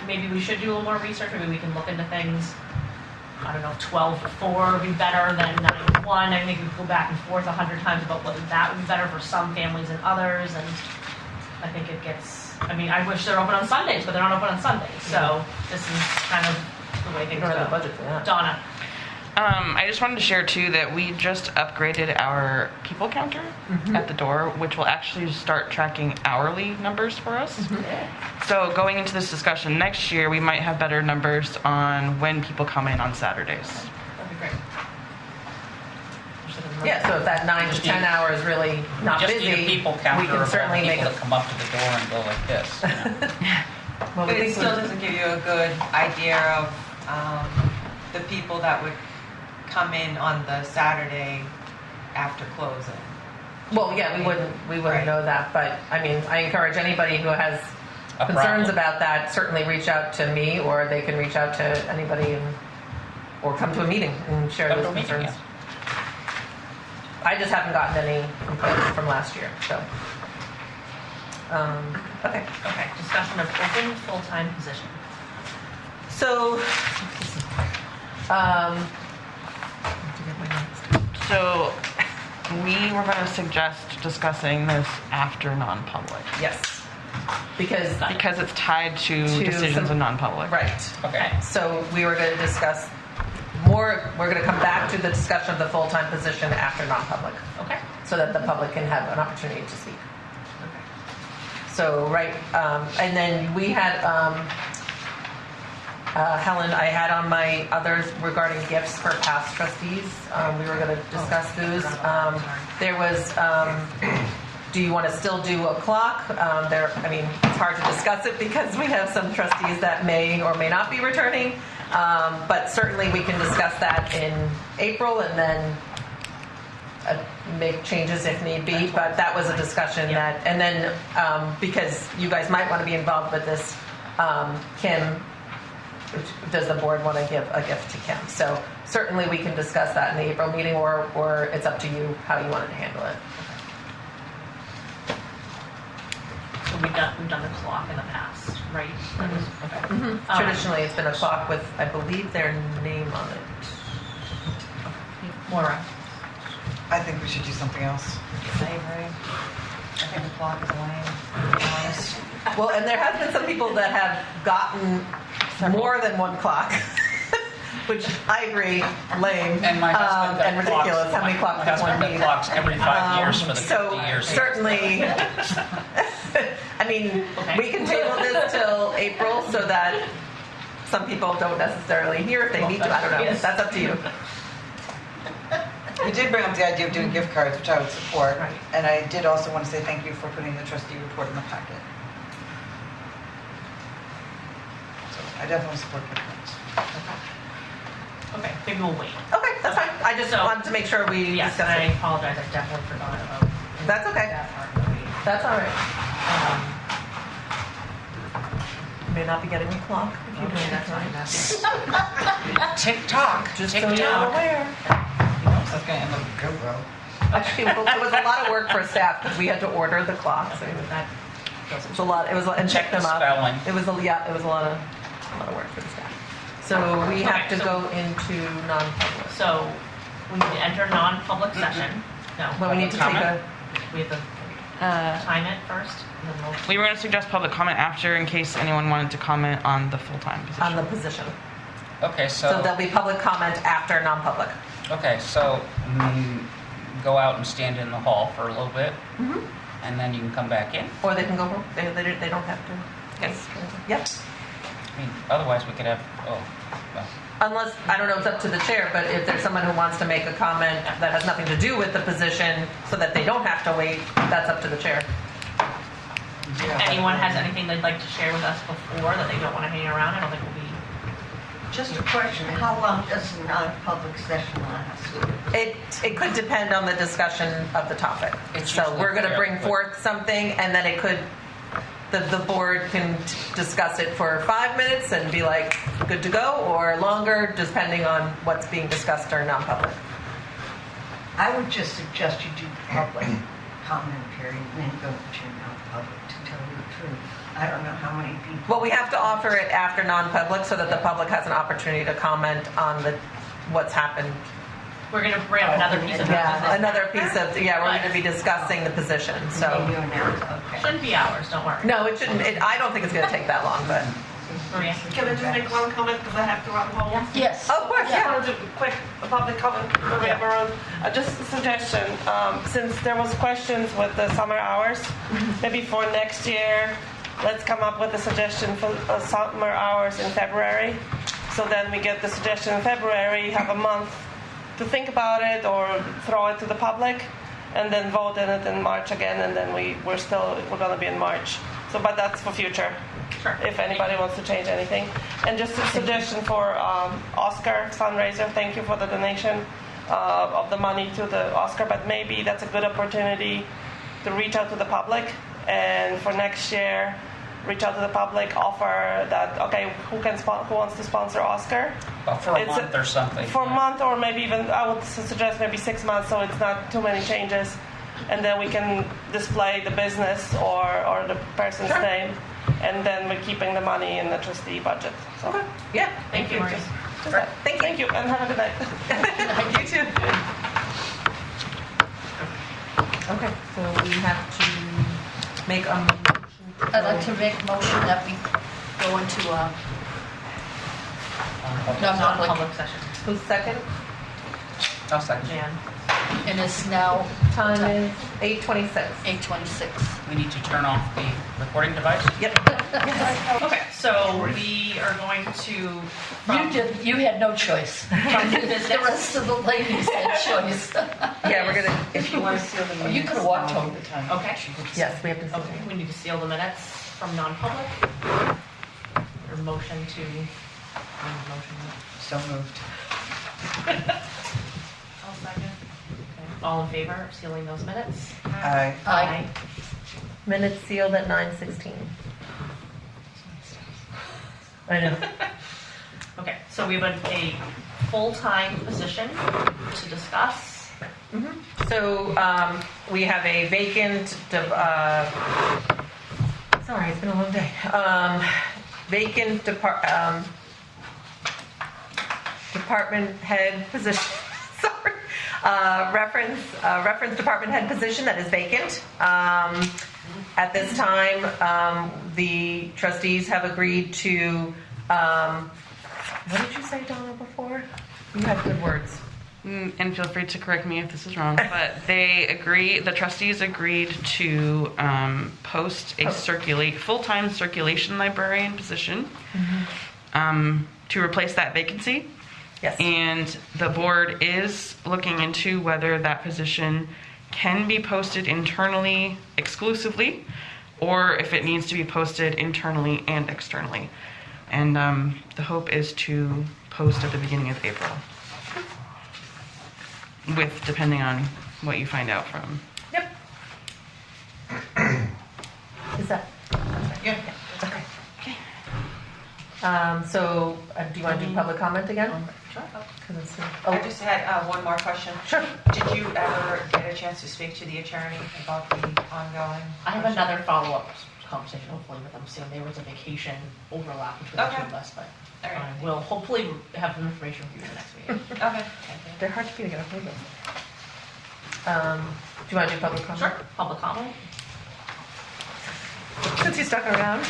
maybe we should do a little more research. Maybe we can look into things. I don't know, 12 to 4 would be better than 9 to 1. I think we go back and forth 100 times about whether that would be better for some families than others. And I think it gets, I mean, I wish they're open on Sundays, but they're not open on Sundays. So this is kind of the way things We don't go. have the budget for that. Donna. I just wanted to share too that we just upgraded our people counter at the door, which will actually start tracking hourly numbers for us. So going into this discussion next year, we might have better numbers on when people come in on Saturdays. That'd be great. Yeah, so if that 9 to 10 hour is really not We just busy, need a people we counter can of all certainly the make people a. that come up to the door and go like this. You know? Well, But we it think still we- doesn't give you a good idea of the people that would come in on the Saturday after closing. Well, yeah, we wouldn't Right. know that, but I mean, I encourage anybody who has A concerns problem. about that, certainly reach out to me, or they can reach out to anybody or come to a meeting and share Come to those a meeting, concerns. I just haven't gotten any complaints from last year, so. Okay. Okay, discussion of open full-time position. So, So we were going to suggest discussing this after non-public yes, because, because it's tied to decisions some- in non-public. right. Okay. So we were going to discuss more, we're going to come back to the discussion of the full-time position after non-public, Okay. so that the public can have an opportunity to speak. So, right, and then we had, Helen, I had on my others regarding gifts for past trustees. We were going to discuss those. There was, do you want to still do a clock? I mean, it's hard to discuss it because we have some trustees that may or may not be returning. But certainly we can discuss that in April and then make changes if need be. But that was a discussion that, and then because you guys might want to be involved with this, Kim, does the board want to give a gift to Kim? So certainly we can discuss that in the April meeting, or it's up to you how you want to handle it. So we've done the clock in the past, right? That was, okay. Traditionally, it's been a clock with, I believe, their name on it. Maura. I think we should do something else. I agree. I think the clock is lame, to be honest. Well, and there has been some people that have gotten more than one clock, which I agree, lame And my husband got and ridiculous. clocks. How many clocks My does one husband need? got clocks every 5 years for the 50 So years. certainly, I mean, Okay. we can table this till April so that some people don't necessarily hear if they need to. I don't know. Yes. That's up to you. You did bring up the idea of doing gift cards, which I would support. Right. And I did also want to say thank you for putting the trustee report in the packet. So I definitely support gift cards. Okay, maybe we'll wait. Okay, that's fine. I just So- wanted to make sure we Yes, discuss and I it. apologize, I definitely forgot about That's okay. that part of the meeting. That's all right. You may not be getting a clock if you Okay, don't. that's fine. Tick-tock. Just so tick-tock. you're aware. That's going to end up good, bro. Actually, it was a lot of work for staff because we had to order the clocks. I mean, That it was a lot. It was and check them the up. spelling. It was it was a lot of work for the staff. So we have Okay, to so- go into non-public. So we need to enter non-public session. No, But we need to take a. we have to time it first. And then we'll, We were going to suggest public comment after in case anyone wanted to comment on the full-time position. On the position. Okay, So there'll be public comment after non-public. Okay, so go out and stand in the hall for a little bit, Mm-hmm. and then you can come back in. Or they can go home. They don't have to. Yes. Yep. I mean, otherwise we could have, well, Unless, I don't know, it's up to the chair, but if there's someone who wants to make a comment that has nothing to do with the position so that they don't have to wait, that's up to the chair. anyone has anything they'd like to share with us before that they don't want to hang around, I don't think we'll be. Just a question, how long does a non-public session last? It could depend on the discussion of the topic. It's So usually we're going to fairly bring quick. forth something and then it could, the board can discuss it for 5 minutes and be like, good to go, or longer, depending on what's being discussed during non-public. I would just suggest you do public comment period and then go to non-public, to tell you the truth. I don't know how many people. Well, we have to offer it after non-public so that the public has an opportunity to comment on what's happened. We're going to bring up another piece of Yeah, business. another piece of, we're going to be discussing the position, so. Maybe you announce, okay. Shouldn't be hours, don't worry. No, it shouldn't, I don't think it's going to take that long, but. Maria? Can I just make one comment because I have to run home? Yes. Of course, I yeah. want to do a quick public comment. Maria Barone. Just a suggestion, since there was questions with the summer hours, maybe for next year, let's come up with a suggestion for summer hours in February. So then we get the suggestion in February, have a month to think about it or throw it to the public, and then vote in it in March again, and then we're going to be in March. So, but that's for future. Sure. If anybody wants to change anything. And just a suggestion for Oscar fundraiser. Thank you for the donation of the money to the Oscar, but maybe that's a good opportunity to reach out to the public, and for next year reach out to the public, offer that, okay, who wants to sponsor Oscar? For a month or something. For a month, or maybe even, I would suggest maybe 6 months, so it's not too many changes. And then we can display the business or the person's name, and then we're keeping the money in the trustee budget. So, Yeah. Thank you, Maria. thank you, and have a good night. You too. Okay, so we have to make a motion. I'd like to make a motion that we go into non-public, Non-public session. Who's second? I'll second. Jan. and it's now Time is 8:26. 8:26. We need to turn off the recording device. Yep. Okay, so we are going to. You had no choice. The rest of the ladies had choice. Yeah, we're gonna. If you want to seal the minutes. You could have walked home. Okay. Yes, we have to. Okay, we need to seal the minutes from non-public. Or motion to. So moved. I'll second. Okay. All in favor of sealing those minutes? Aye. Aye. Minutes sealed at 9:16. I know. Okay, so we have a full-time position to discuss. So we have a vacant. Sorry, it's been a long day. Vacant department head position. Sorry. Reference department head position that is vacant. At this time, the trustees have agreed to. What did you say, Donna, before? You had good words. And feel free to correct me if this is wrong, but the trustees agreed to post a full-time circulation librarian position to replace that vacancy. Yes. And the board is looking into whether that position can be posted internally exclusively, or if it needs to be posted internally and externally. And the hope is to post at the beginning of April, depending on what you find out from. Yep. Is that? Yeah. Okay. So, do you want to do public comment again? Sure. 'Cause it's, I just had one more question. Sure. Did you ever get a chance to speak to the attorney about the ongoing? I have another follow-up conversation hopefully with them soon. There was a vacation overlap between the two of us, but All right. I will hopefully have some information for you in the next meeting. Okay. they're hard to get a hold of. Do you want to do public comment? Sure. Public comment? Since you stuck around.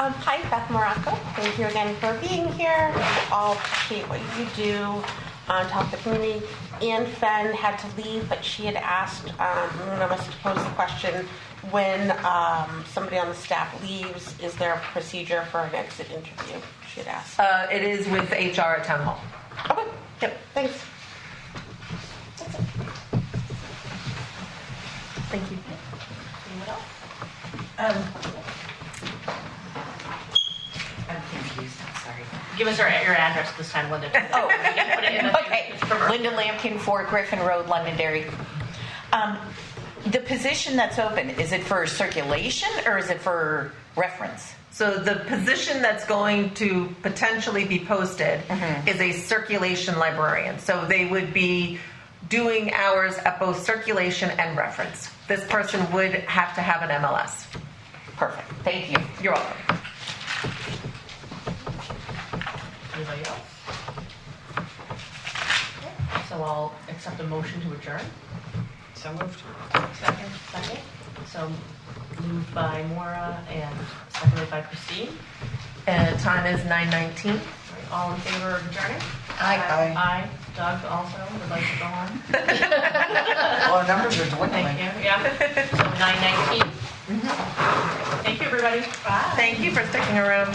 Hi, Beth Morocco. Thank you again for being here. We all appreciate what you do to help the community. Ann Fenn had to leave, but she had asked one of us to pose the question, when somebody on the staff leaves, is there a procedure for an exit interview? She had asked. It is with HR at Town Hall. Okay, yep, thanks. Thank you. Anyone else? I'm confused, I'm sorry. Give us your address this time, Linda. Oh, Put it in the- okay. Linda Lampkin, 4 Griffin Road, Londonderry. The position that's open, is it for circulation or is it for reference? So the position that's going to potentially be posted is a circulation librarian. So they would be doing hours at both circulation and reference. This person would have to have an MLS. Perfect. Thank you. You're welcome. Anybody else? Okay, so I'll accept a motion to adjourn. So moved. Second. So moved by Maura and seconded by Christine. And time is 9:19. All in favor of adjourning? Aye. Aye. Doug also would like to go home. Well, our numbers are dwindling. Thank you. Yeah. So 9:19. Thank you, everybody. Bye. Thank you for sticking around.